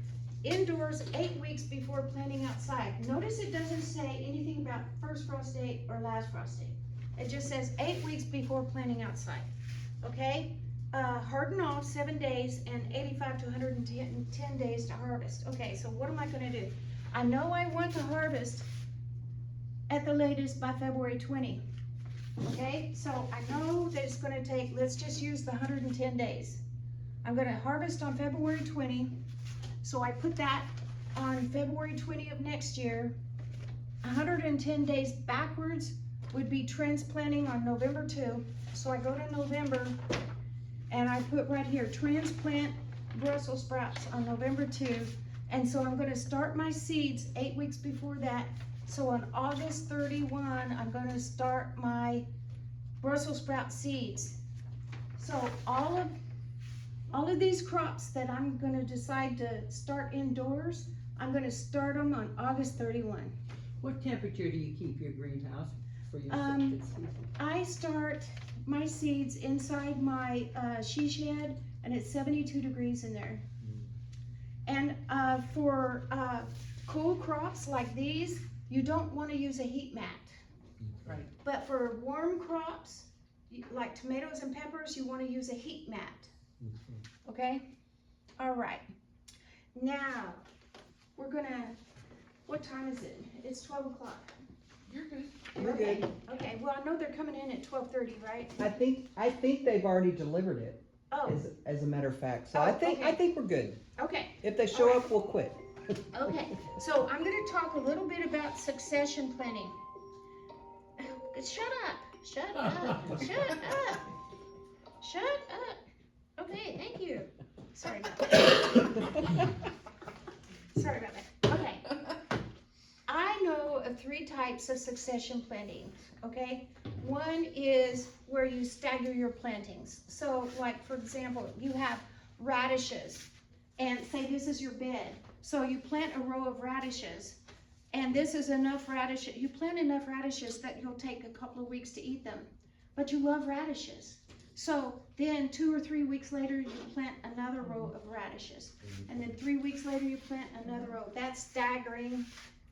C: indoors 8 weeks before planting outside. Notice it doesn't say anything about first frost date or last frost date. It just says 8 weeks before planting outside, okay? Harden off 7 days and 85 to 110 days to harvest. Okay, so what am I gonna do? I know I want to harvest at the latest by February 20. Okay, so I know that it's gonna take, let's just use the 110 days. I'm gonna harvest on February 20, so I put that on February 20 of next year. 110 days backwards would be transplanting on November 2. So I go to November and I put right here, transplant Brussels sprouts on November 2. And so I'm gonna start my seeds 8 weeks before that. So on August 31, I'm gonna start my Brussels sprout seeds. So all of these crops that I'm gonna decide to start indoors, I'm gonna start them on August 31.
E: What temperature do you keep your greenhouse for your seeds?
C: I start my seeds inside my she shed, and it's 72 degrees in there. And for cool crops like these, you don't want to use a heat mat.
E: Right.
C: But for warm crops, like tomatoes and peppers, you want to use a heat mat. Okay? All right. Now, we're gonna, what time is it? It's 12 o'clock.
I: You're good.
B: We're
C: Okay.
B: good.
C: Okay, well, I know they're coming in at 12:30, right?
B: I think they've already delivered it,
C: Oh,
B: as a matter of fact, so
C: Oh,
B: I think
C: okay.
B: we're good.
C: okay.
B: If they show up, we'll quit.
C: Okay, so I'm gonna talk a little bit about succession planning. Shut up, shut up, shut up, shut up. Okay, thank you. Sorry about that. Sorry about that. Okay. I know of 3 types of succession planning, okay? One is where you stagger your plantings. So like, for example, you have radishes, and say this is your bed. So you plant a row of radishes, and this is enough radish. You plant enough radishes that you'll take a couple of weeks to eat them, but you love radishes. So then 2 or 3 weeks later, you plant another row of radishes. And then 3 weeks later, you plant another row. That's staggering.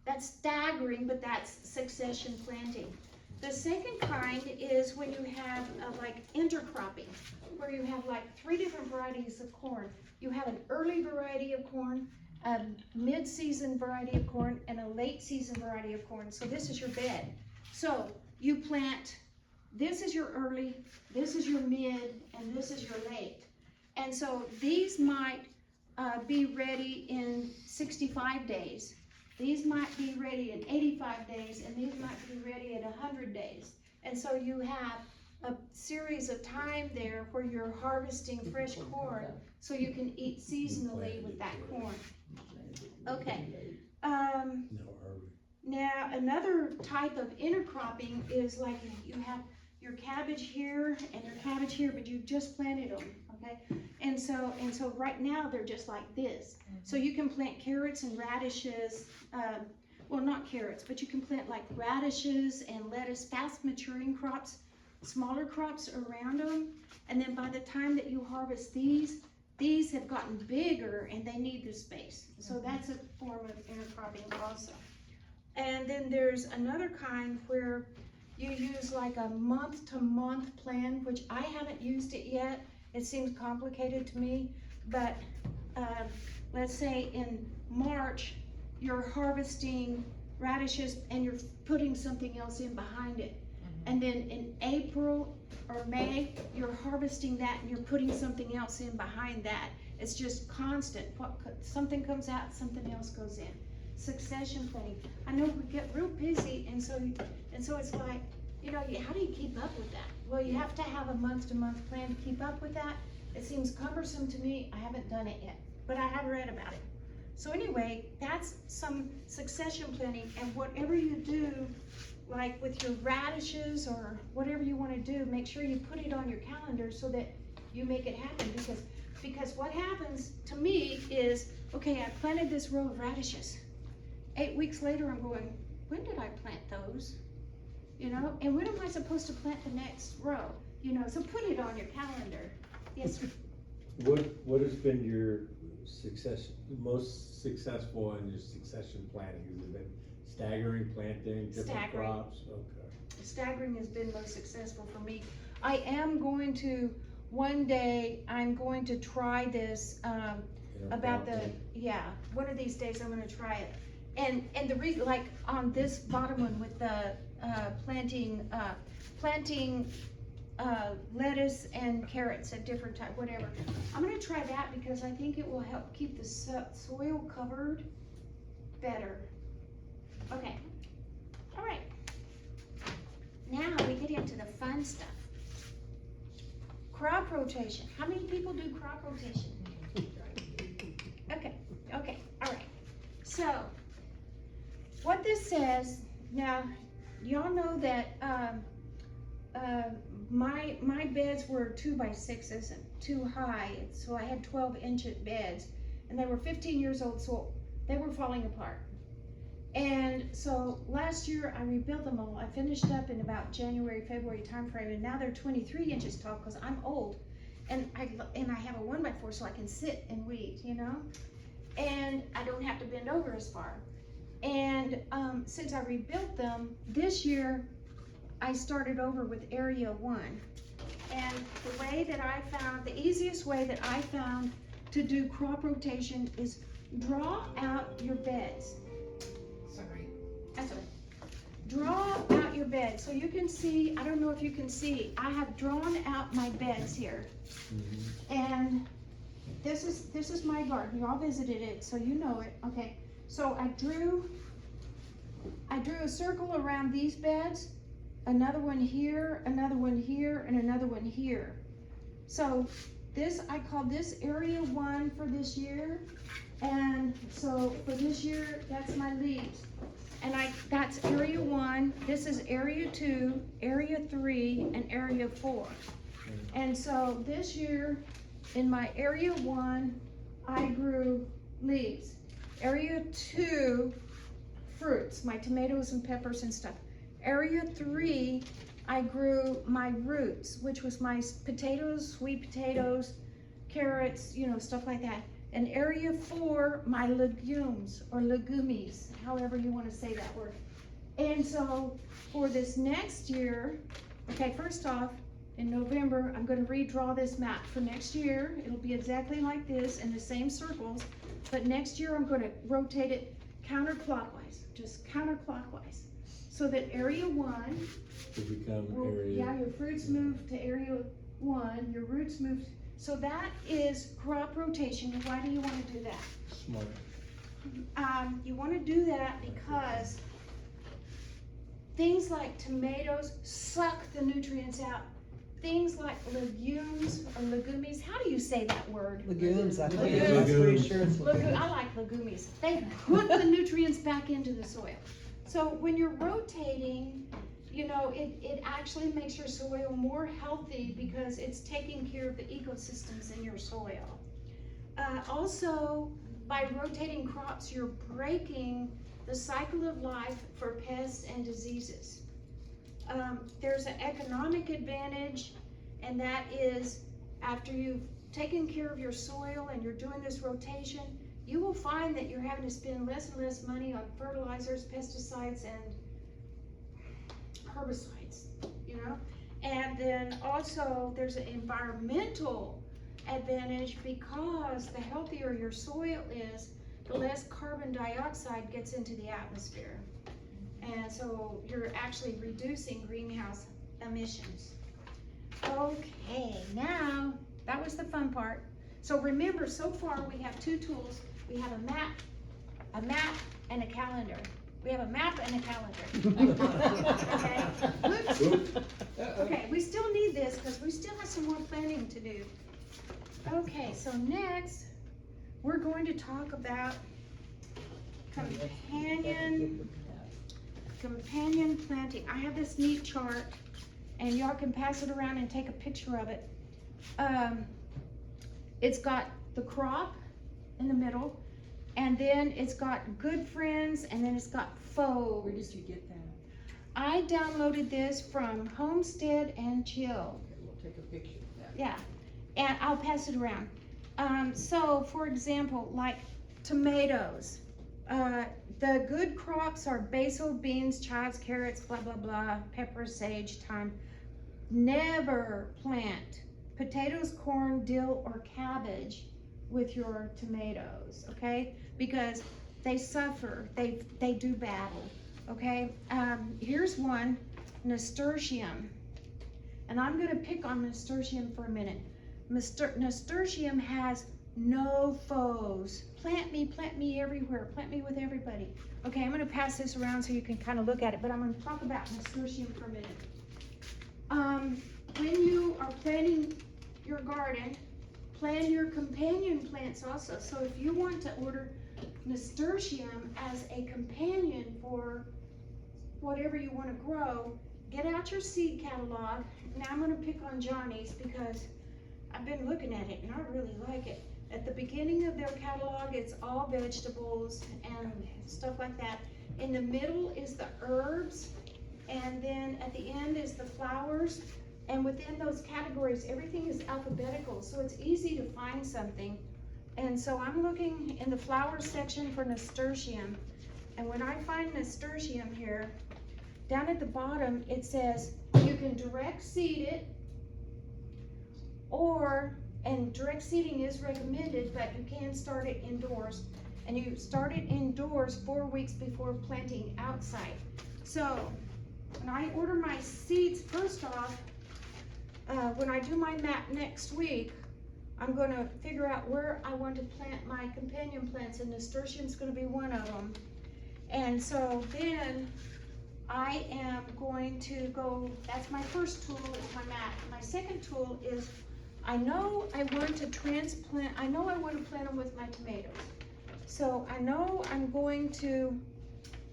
C: That's staggering, but that's succession planting. The second kind is when you have like intercropping, where you have like 3 different varieties of corn. You have an early variety of corn, a mid-season variety of corn, and a late-season variety of corn. So this is your bed. So you plant, this is your early, this is your mid, and this is your late. And so these might be ready in 65 days. These might be ready in 85 days, and these might be ready in 100 days. And so you have a series of time there where you're harvesting fresh corn so you can eat seasonally with that corn. Okay. Now another type of intercropping is like you have your cabbage here and your cabbage here, but you just planted them, okay? And so right now they're just like this. So you can plant carrots and radishes, well, not carrots, but you can plant like radishes and lettuce, fast maturing crops, smaller crops around them. And then by the time that you harvest these have gotten bigger and they need the space. So that's a form of intercropping also. And then there's another kind where you use like a month-to-month plan, which I haven't used it yet. It seems complicated to me, but let's say in March, you're harvesting radishes and you're putting something else in behind it. And then in April or May, you're harvesting that and you're putting something else in behind that. It's just constant. Something comes out, something else goes in. Succession planting. I know we get real busy, and so it's like, you know, how do you keep up with that? Well, you have to have a month-to-month plan to keep up with that. It seems cumbersome to me. I haven't done it yet, but I have read about it. So anyway, that's some succession planning, and whatever you do, like with your radishes or whatever you want to do, make sure you put it on your calendar so that you make it happen, because what happens to me is, okay, I planted this row of radishes. 8 weeks later, I'm going, when did I plant those? You know, and when am I supposed to plant the next row? You know, so put it on your calendar. Yes, sir.
D: What has been your most successful in your succession planning? Has it been staggering, planting, different
C: Staggering.
D: crops? Okay.
C: Staggering has been most successful for me. I am going to, one day, I'm going to try this, about the, one of these days I'm gonna try it. And the reason, like on this bottom one with the planting lettuce and carrots at different times, whatever. I'm gonna try that because I think it will help keep the soil covered better. Okay, all right. Now we get into the fun stuff. Crop rotation. How many people do crop rotation? Okay, all right. So, what this says, now, y'all know that my beds were 2x6s and too high, so I had 12-inch beds, and they were 15 years old, so they were falling apart. And so last year I rebuilt them all. I finished up in about January, February timeframe, and now they're 23 inches tall because I'm old, and I have a 1x4 so I can sit and weed, you know, and I don't have to bend over as far. And since I rebuilt them this year, I started over with area 1. And the way that I found, the easiest way that I found to do crop rotation is draw out your beds.
I: Sorry.
C: That's okay. Draw out your bed so you can see. I don't know if you can see. I have drawn out my beds here, and this is my garden. You all visited it, so you know it. Okay. So I drew a circle around these beds, another one here, another one here, and another one here. So I call this area 1 for this year, and And so for this year, that's my leaves. And that's area 1, this is area 2, area 3, and area 4. And so this year, in my area 1, I grew leaves. Area 2, fruits, my tomatoes and peppers and stuff. Area 3, I grew my roots, which was my potatoes, sweet potatoes, carrots, you know, stuff like that. And area 4, my legumes, or legumes, however you wanna say that word. And so, for this next year, okay, first off, in November, I'm gonna redraw this map for next year. It'll be exactly like this in the same circles, but next year I'm gonna rotate it counterclockwise, just counterclockwise. So that area 1,
D: To become
C: well,
D: area.
C: yeah, your fruits move to area 1, your roots move, so that is crop rotation. Why do you wanna do that?
D: Smart.
C: You wanna do that because things like tomatoes suck the nutrients out. Things like legumes or legumes, how do you say that word?
B: Legumes, I think,
C: Legumes.
B: I'm pretty sure it's legumes.
C: I like legumes. They put the nutrients back into the soil. So when you're rotating, you know, it actually makes your soil more healthy because it's taking care of the ecosystems in your soil. Also, by rotating crops, you're breaking the cycle of life for pests and diseases. There's an economic advantage, and that is after you've taken care of your soil and you're doing this rotation, you will find that you're having to spend less and less money on fertilizers, pesticides, and herbicides, you know? And then also there's an environmental advantage because the healthier your soil is, the less carbon dioxide gets into the atmosphere. And so you're actually reducing greenhouse emissions. Okay, now, that was the fun part. So remember, so far we have 2 tools. We have a map, and a calendar. We have a map and a calendar. Okay? Oops. Okay, we still need this because we still have some more planning to do. Okay, so next, we're going to talk about companion planting. I have this neat chart, and y'all can pass it around and take a picture of it. It's got the crop in the middle, and then it's got good friends, and then it's got foes.
E: Where did you get that?
C: I downloaded this from Homestead and Chill.
E: Okay, we'll take a picture of that.
C: Yeah, and I'll pass it around. So for example, like tomatoes, the good crops are basil, beans, chives, carrots, blah, blah, blah, pepper, sage, thyme. Never plant potatoes, corn, dill, or cabbage with your tomatoes, okay? Because they suffer, they do battle, okay? Here's one, nasturtium. And I'm gonna pick on nasturtium for a minute. Nasturtium has no foes. Plant me everywhere. Plant me with everybody. Okay, I'm gonna pass this around so you can kind of look at it, but I'm gonna talk about nasturtium for a minute. When you are planting your garden, plan your companion plants also. So if you want to order nasturtium as a companion for whatever you want to grow, get out your seed catalog. Now I'm gonna pick on Johnny's because I've been looking at it and I really like it. At the beginning of their catalog, it's all vegetables and stuff like that. In the middle is the herbs, and then at the end is the flowers. And within those categories, everything is alphabetical, so it's easy to find something. And so I'm looking in the flowers section for nasturtium. And when I find nasturtium here, down at the bottom, it says you can direct seed it, and direct seeding is recommended, but you can start it indoors. And you start it indoors 4 weeks before planting outside. So when I order my seeds, first off, when I do my map next week, I'm gonna figure out where I want to plant my companion plants, and nasturtium's gonna be one of them. And so then I am going to go, that's my first tool, is my map. My second tool is, I know I want to plant them with my tomatoes. So I know I'm going to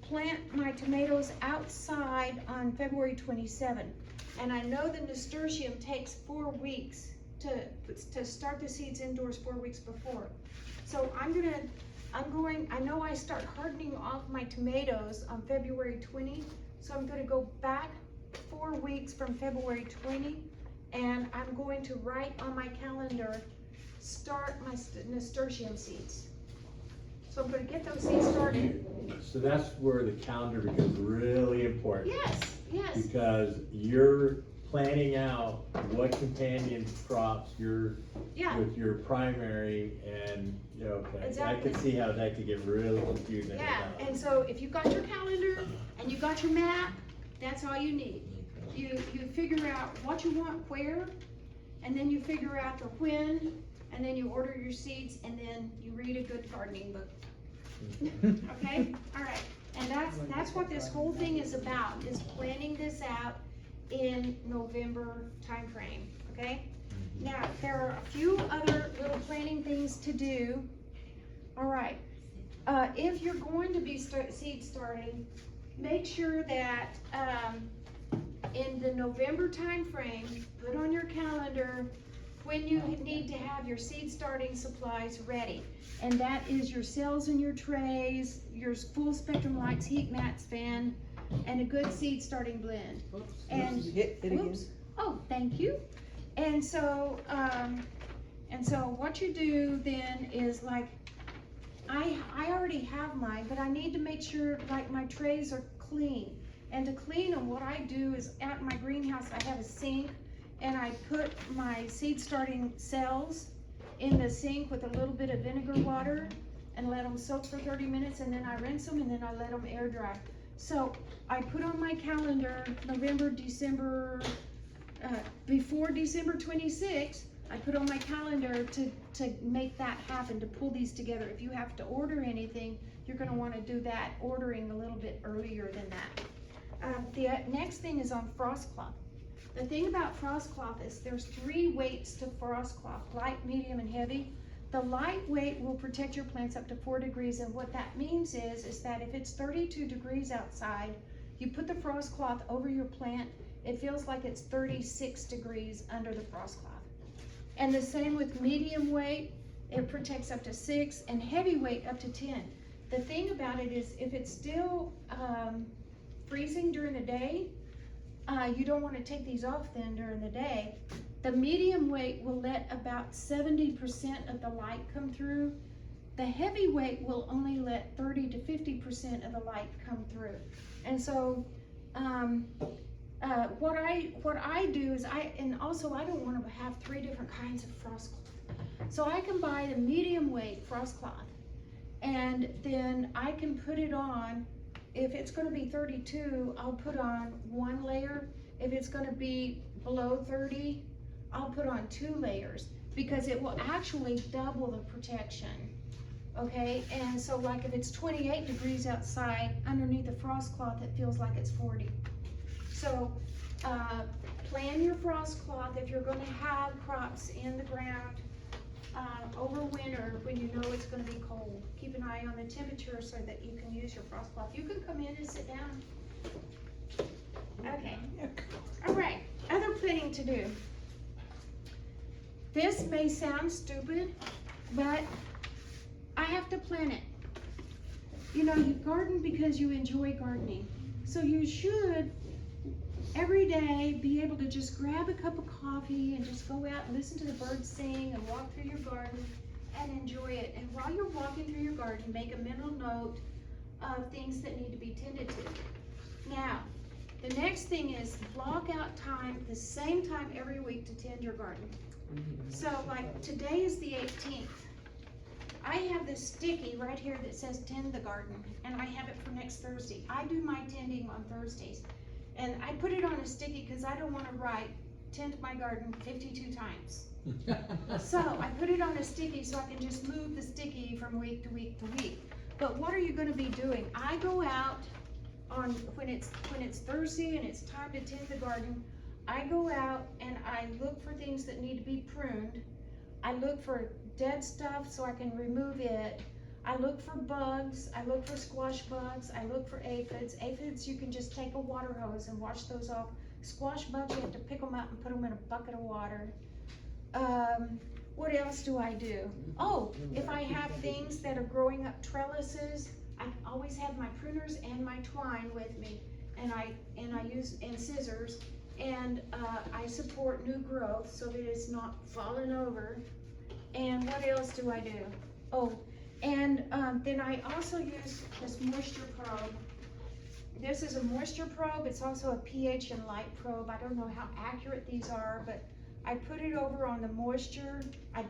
C: plant my tomatoes outside on February 27. And I know the nasturtium takes 4 weeks to start the seeds indoors 4 weeks before. So I know I start hardening off my tomatoes on February 20. So I'm gonna go back 4 weeks from February 20, and I'm going to write on my calendar, start my nasturtium seeds. So I'm gonna get those seeds started.
D: So that's where the calendar becomes really important.
C: Yes, yes,
D: Because you're planning out what companion crops you're,
C: yeah,
D: with your primary, and, okay, I
C: Exactly.
D: can see how that could get really confusing.
C: yeah.
D: about-
C: And so if you got your calendar and you got your map, that's all you need. You figure out what you want where, and then you figure out the when, and then you order your seeds, and then you read a good gardening book. Okay, all right, and that's what this whole thing is about, is planning this out in November timeframe, okay? Now, there are a few other little planning things to do. All right, if you're going to be seed starting, make sure that, in the November timeframe, put on your calendar when you need to have your seed starting supplies ready. And that is your cells and your trays, your full spectrum lights, heat mats, fan, and a good seed starting blend. And,
B: Hit it again.
C: whoops, oh, thank you. And so what you do then is, like, I already have mine, but I need to make sure, like, my trays are clean. And to clean them, what I do is, out in my greenhouse, I have a sink, and I put my seed starting cells in the sink with a little bit of vinegar water and let them soak for 30 minutes, and then I rinse them, and then I let them air dry. So I put on my calendar November, December, before December 26th, I put on my calendar to make that happen, to pull these together. If you have to order anything, you're gonna wanna do that, ordering a little bit earlier than that. The next thing is on frost cloth. The thing about frost cloth is there's 3 weights to frost cloth: light, medium, and heavy. The light weight will protect your plants up to 4 degrees, and what that means is that if it's 32 degrees outside, you put the frost cloth over your plant, it feels like it's 36 degrees under the frost cloth. And the same with medium weight, it protects up to 6, and heavy weight up to 10. The thing about it is, if it's still freezing during the day, you don't want to take these off then during the day. The medium weight will let about 70% of the light come through. The heavy weight will only let 30 to 50% of the light come through. And so what I do is, and also I don't want to have 3 different kinds of frost cloth. So I can buy the medium weight frost cloth, and then I can put it on. If it's gonna be 32, I'll put on 1 layer. If it's gonna be below 30, I'll put on 2 layers, because it will actually double the protection, okay? And so, like, if it's 28 degrees outside, underneath the frost cloth, it feels like it's 40. So, plan your frost cloth if you're gonna have crops in the ground over winter, when you know it's gonna be cold. Keep an eye on the temperature so that you can use your frost cloth. You can come in and sit down. Okay, all right, other planning to do. This may sound stupid, but I have to plan it. You know, you garden because you enjoy gardening. So you should, every day, be able to just grab a cup of coffee and just go out and listen to the birds sing and walk through your garden and enjoy it. And while you're walking through your garden, make a mental note of things that need to be tended to. Now, the next thing is block out time, the same time every week, to tend your garden. So, like, today is the 18th. I have this sticky right here that says tend the garden, and I have it for next Thursday. I do my tending on Thursdays. And I put it on a sticky because I don't want to write tend my garden 52 times. So I put it on a sticky so I can just move the sticky from week to week to week. But what are you going to be doing? I go out on when it's Thursday and it's time to tend the garden. I go out and I look for things that need to be pruned. I look for dead stuff so I can remove it. I look for bugs, I look for squash bugs, I look for aphids. Aphids, you can just take a water hose and wash those off. Squash bugs, you have to pick them out and put them in a bucket of water. What else do I do? Oh, if I have things that are growing up trellises, I always have my pruners and my twine with me, and I use scissors, and I support new growth so that it's not falling over. And what else do I do? Oh, and then I also use this moisture probe. This is a moisture probe. It's also a pH and light probe. I don't know how accurate these are, but I put it over on the moisture. I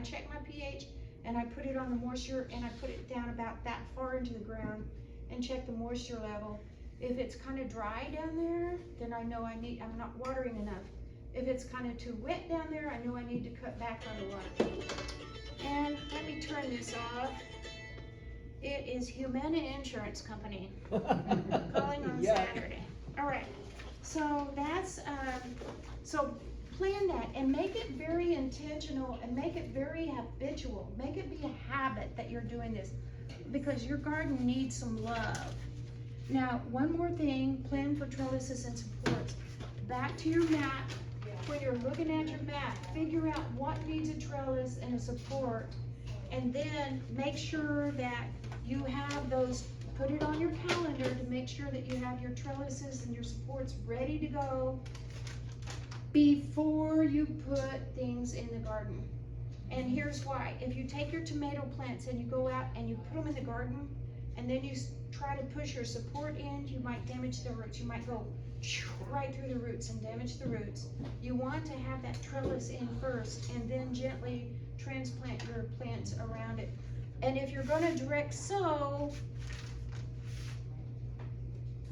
C: check my pH, and I put it on the moisture, and I put it down about that far into the ground and check the moisture level. If it's kind of dry down there, then I know I'm not watering enough. If it's kind of too wet down there, I know I need to cut back on the water. And let me turn this off. It is Humana Insurance Company calling on
B: Yeah.
C: Saturday. All right, so that's, so plan that and make it very intentional and make it very habitual. Make it be a habit that you're doing this, because your garden needs some love. Now, one more thing, plan for trellises and supports. Back to your map. When you're looking at your map, figure out what needs a trellis and a support, and then make sure that you have those, put it on your calendar to make sure that you have your trellises and your supports ready to go before you put things in the garden. And here's why. If you take your tomato plants and you go out and you put them in the garden, and then you try to push your support in, you might damage the roots. You might go right through the roots and damage the roots. You want to have that trellis in first and then gently transplant your plants around it. And if you're gonna direct sow,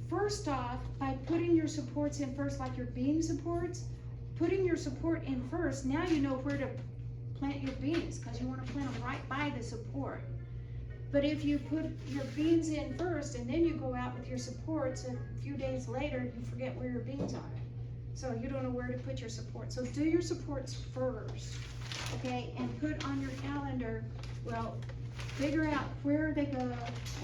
C: first off, by putting your supports in first, like your bean supports, putting your support in first, now you know where to plant your beans, because you want to plant them right by the support. But if you put your beans in first and then you go out with your supports, a few days later you forget where your beans are. So you don't know where to put your supports. So do your supports first, okay? And put on your calendar, well, figure out where they go and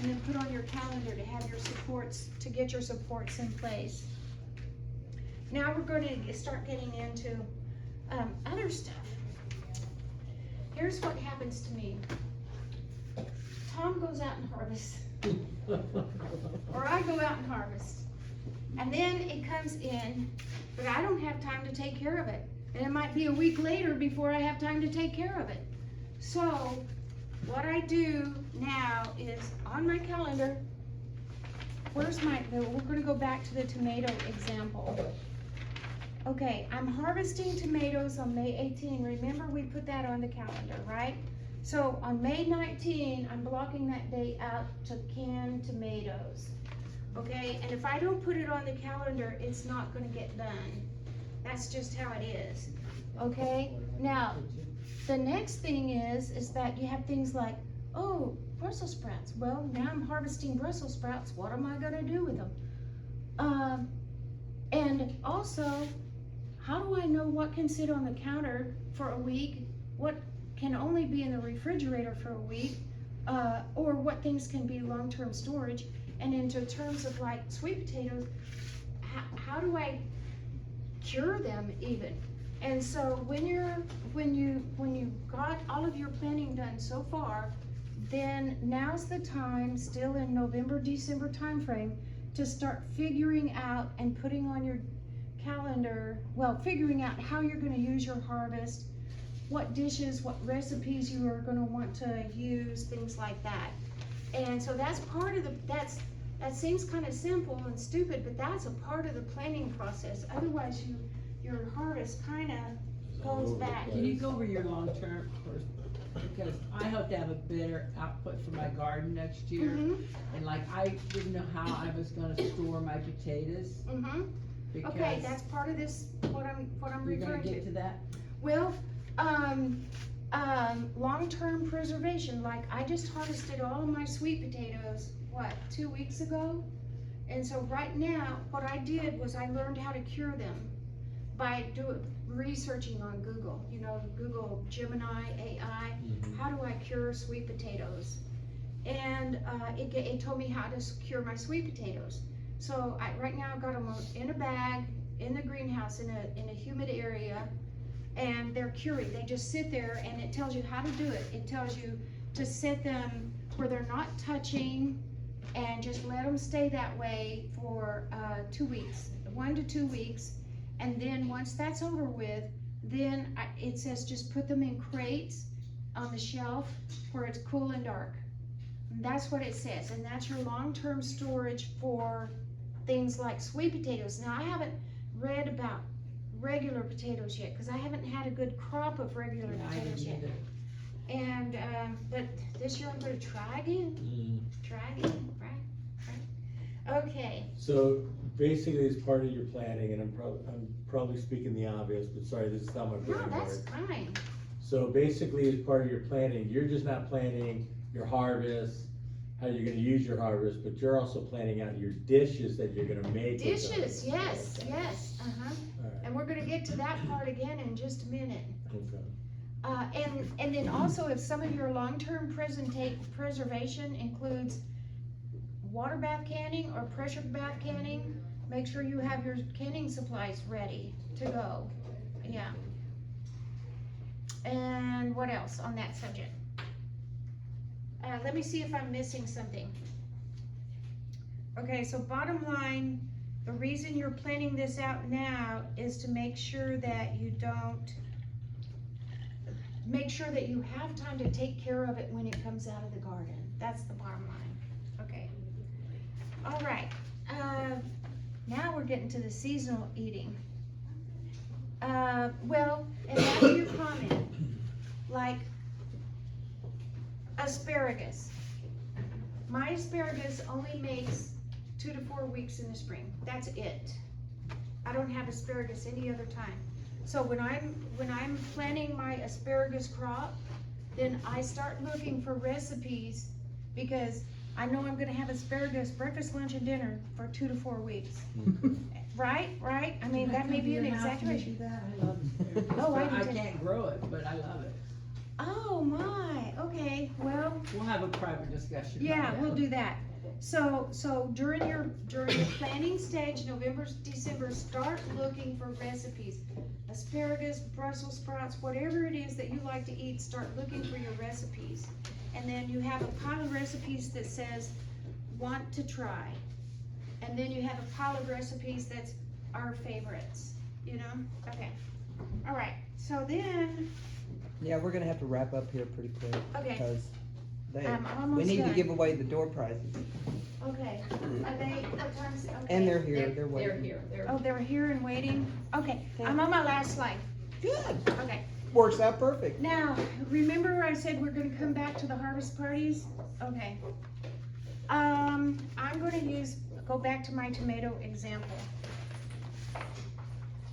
C: then put on your calendar to have your supports, to get your supports in place. Now we're going to start getting into other stuff. Here's what happens to me. Tom goes out and harvests, or I go out and harvest, and then it comes in, but I don't have time to take care of it, and it might be a week later before I have time to take care of it. So what I do now is on my calendar, we're gonna go back to the tomato example. Okay, I'm harvesting tomatoes on May 18. Remember, we put that on the calendar, right? So on May 19, I'm blocking that day out to can tomatoes, okay? And if I don't put it on the calendar, it's not gonna get done. That's just how it is, okay? Now, the next thing is that you have things like, oh, Brussels sprouts. Well, now I'm harvesting Brussels sprouts. What am I gonna do with them? And also, how do I know what can sit on the counter for a week? What can only be in the refrigerator for a week, or what things can be long-term storage? And into terms of like sweet potatoes, how do I cure them even? And so when you got all of your planning done so far, then now's the time, still in November, December timeframe, to start figuring out and putting on your calendar, well, figuring out how you're gonna use your harvest, what dishes, what recipes you are gonna want to use, things like that. And so that's part of that seems kind of simple and stupid, but that's a part of the planning process. Otherwise, your harvest kind of goes back.
E: Can you go over your long-term first? Because I hope to have a better output for my garden next year.
C: Mhm.
E: And like, I didn't know how I was gonna store my potatoes.
C: Mhm.
E: Because
C: Okay, that's part of this, what I'm
E: you're gonna
C: referring
E: get
C: to.
E: to that?
C: Well, long-term preservation, like I just harvested all of my sweet potatoes, 2 weeks ago? And so right now, what I did was I learned how to cure them. by researching on Google, you know, Google Gemini AI,
D: Mhm.
C: how do I cure sweet potatoes? And, it told me how to cure my sweet potatoes. So right now I've got them in a bag, in the greenhouse, in a humid area, and they're curing. They just sit there and it tells you how to do it. It tells you to set them where they're not touching and just let them stay that way for 2 weeks, 1 to 2 weeks. And then once that's over with, then it says just put them in crates on the shelf where it's cool and dark. And that's what it says, and that's your long-term storage for things like sweet potatoes. Now, I haven't read about regular potatoes yet, because I haven't had a good crop of regular
E: Yeah, I
C: potatoes
E: didn't
C: yet.
E: either.
C: And, but this year I'm gonna try again, right? Okay,
D: So basically, as part of your planning, and I'm probably speaking the obvious, but sorry, this is how my
C: no,
D: brain
C: that's
D: works.
C: fine.
D: So basically, as part of your planning, you're just not planning your harvest, how you're gonna use your harvest, but you're also planning out your dishes that you're gonna make with those.
C: Dishes, yes,
D: Alright,
C: and we're gonna get to that part again in just a minute.
D: okay.
C: And then also, if some of your long-term preservation includes water bath canning or pressure bath canning, make sure you have your canning supplies ready to go, yeah. And what else on that subject? Let me see if I'm missing something. Okay, so bottom line, the reason you're planning this out now is to make sure that you have time to take care of it when it comes out of the garden. That's the bottom line. Okay. All right. Now we're getting to the seasonal eating. Well, and after your comment, like asparagus. My asparagus only makes 2 to 4 weeks in the spring. That's it. I don't have asparagus any other time. So when I'm planning my asparagus crop, then I start looking for recipes because I know I'm gonna have asparagus breakfast, lunch, and dinner for 2 to 4 weeks. Right? I mean, that may be an exaggeration.
E: I love asparagus.
C: Oh, I
E: But
C: do too.
E: can't grow it, but I love it.
C: Oh my, okay, well,
E: We'll have a private discussion.
C: yeah,
E: about
C: we'll
E: that.
C: do that. So during your planning stage, November, December, start looking for recipes. Asparagus, Brussels sprouts, whatever it is that you like to eat, start looking for your recipes. And then you have a pile of recipes that says, want to try. And then you have a pile of recipes that's our favorites, you know? Okay, all right, so then,
B: Yeah, we're gonna have to wrap up here pretty quick,
C: okay,
B: because
C: I'm
B: we
C: almost
B: need to
C: done.
B: give away the door prizes.
C: Okay, are they, what time's it? Okay.
B: And they're here, they're
G: They're
B: waiting.
G: here,
C: Oh, they're here and waiting? Okay, I'm on my last slide.
B: Good,
C: Okay,
B: works out perfect.
C: now, remember I said we're gonna come back to the harvest parties? Okay. I'm gonna go back to my tomato example.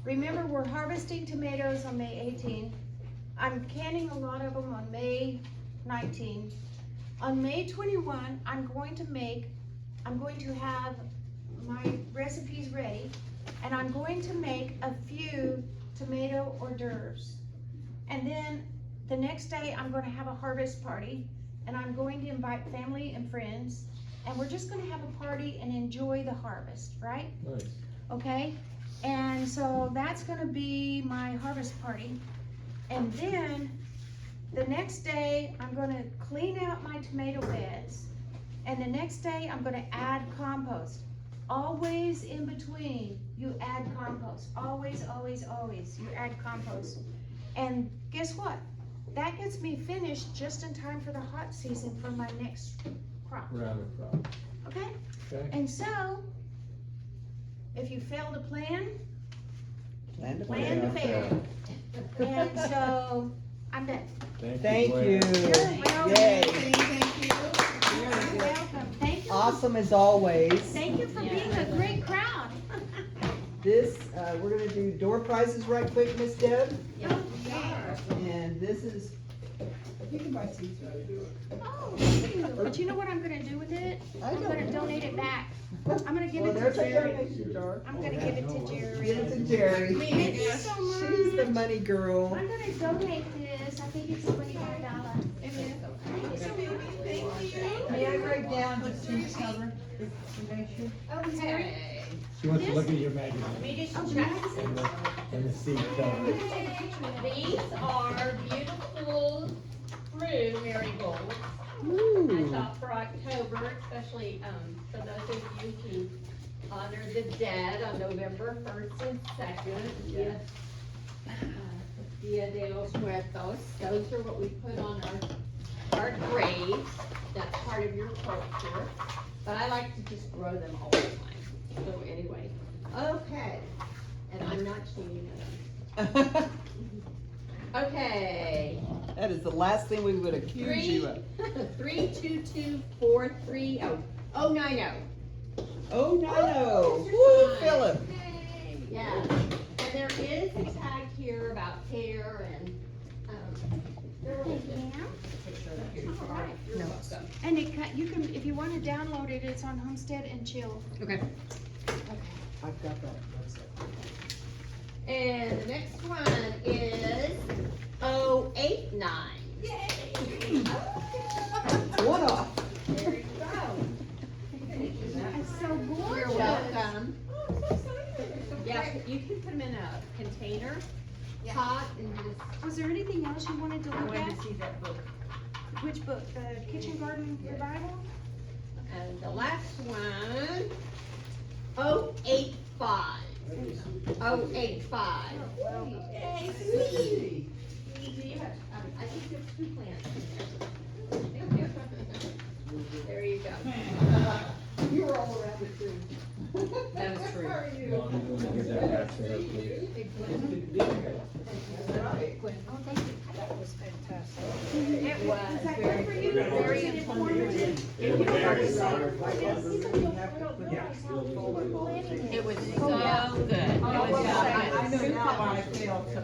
C: Remember, we're harvesting tomatoes on May 18. I'm canning a lot of them on May 19. On May 21, I'm going to have my recipes ready, and I'm going to make a few tomato hors d'oeuvres. And then the next day, I'm gonna have a harvest party, and I'm going to invite family and friends, and we're just gonna have a party and enjoy the harvest, right?
D: Nice.
C: Okay? And so that's gonna be my harvest party. And then the next day, I'm gonna clean out my tomato beds. And the next day, I'm gonna add compost. Always in between, you add compost. Always, always, always, you add compost. And guess what? That gets me finished just in time for the hot season for my next crop,
D: Round of crop.
C: okay?
D: Okay.
C: And so, if you fail to plan,
B: Plan to
C: plan to fail. And so, I'm done.
B: Thank
D: Gwen.
B: you.
C: You're welcome.
B: Yay.
C: You're welcome. Thank you.
B: Awesome as always.
C: Thank you for being a great crowd.
B: This, we're gonna do door prizes right quick, Miss Deb.
G: Yeah.
B: And this is,
H: You can buy seeds.
C: Oh, thank you. But you know what I'm gonna do with it?
B: I
C: I'm
B: don't
C: gonna
B: know.
C: donate it back. I'm gonna give
B: Well,
C: it to
B: there's a
C: Jerry.
B: donation jar.
C: I'm gonna give it to Jerry.
B: Give it to Jerry.
C: Thank you so much.
B: She's the money girl.
C: I'm gonna donate this. I think it's $25.
E: May I write down just to cover information?
G: Okay.
D: She wants to look at your magazine
G: Let me just
C: Oh,
G: check.
D: and the seat cover.
G: These are beautiful true marigolds. I
B: Ooh.
G: thought for October, especially, for those of you who honor the dead on November 1st and 2nd. Dia de los Muertos, those are what we put on our graves, that's part of your culture. But I like to just grow them all the time, so anyway, okay, and I'm not cheating at them. Okay.
B: That is the last thing we would accuse you of.
G: 322-430-090.
B: Oh, no. Woo, Philip.
G: Yeah, and there is a tag here about care and, Alright, you're
B: No.
G: welcome.
C: And you can, if you wanna download it, it's on Homestead and Chill.
G: Okay.
B: I've got that.
G: And the next one is 089.
B: One off.
G: There you go.
C: It's so
G: You're
C: gorgeous.
G: welcome. Yeah, you can put them in a container, pot, and just.
C: Was there anything else you wanted to
G: I
C: look
G: wanted
C: at?
G: to see that book.
C: Which book? The Kitchen Garden Revival?
G: And the last one, 085. 085. Yay, sweetie. I think there's 2 plants in there. There you go. You were all around the tree.
E: That is true.
G: How are you?
D: No, I'm gonna get that back to her, please.
G: Hey, Gwen.
C: Oh, thank you.
H: That was fantastic.
G: It was
C: Is that
G: very,
C: good for you?
G: very
C: Is it
G: informative. It was
B: Very
G: so
B: good.
G: It was so
C: Oh, yeah.
G: good. It was so
E: I
G: good.
E: know now why I failed to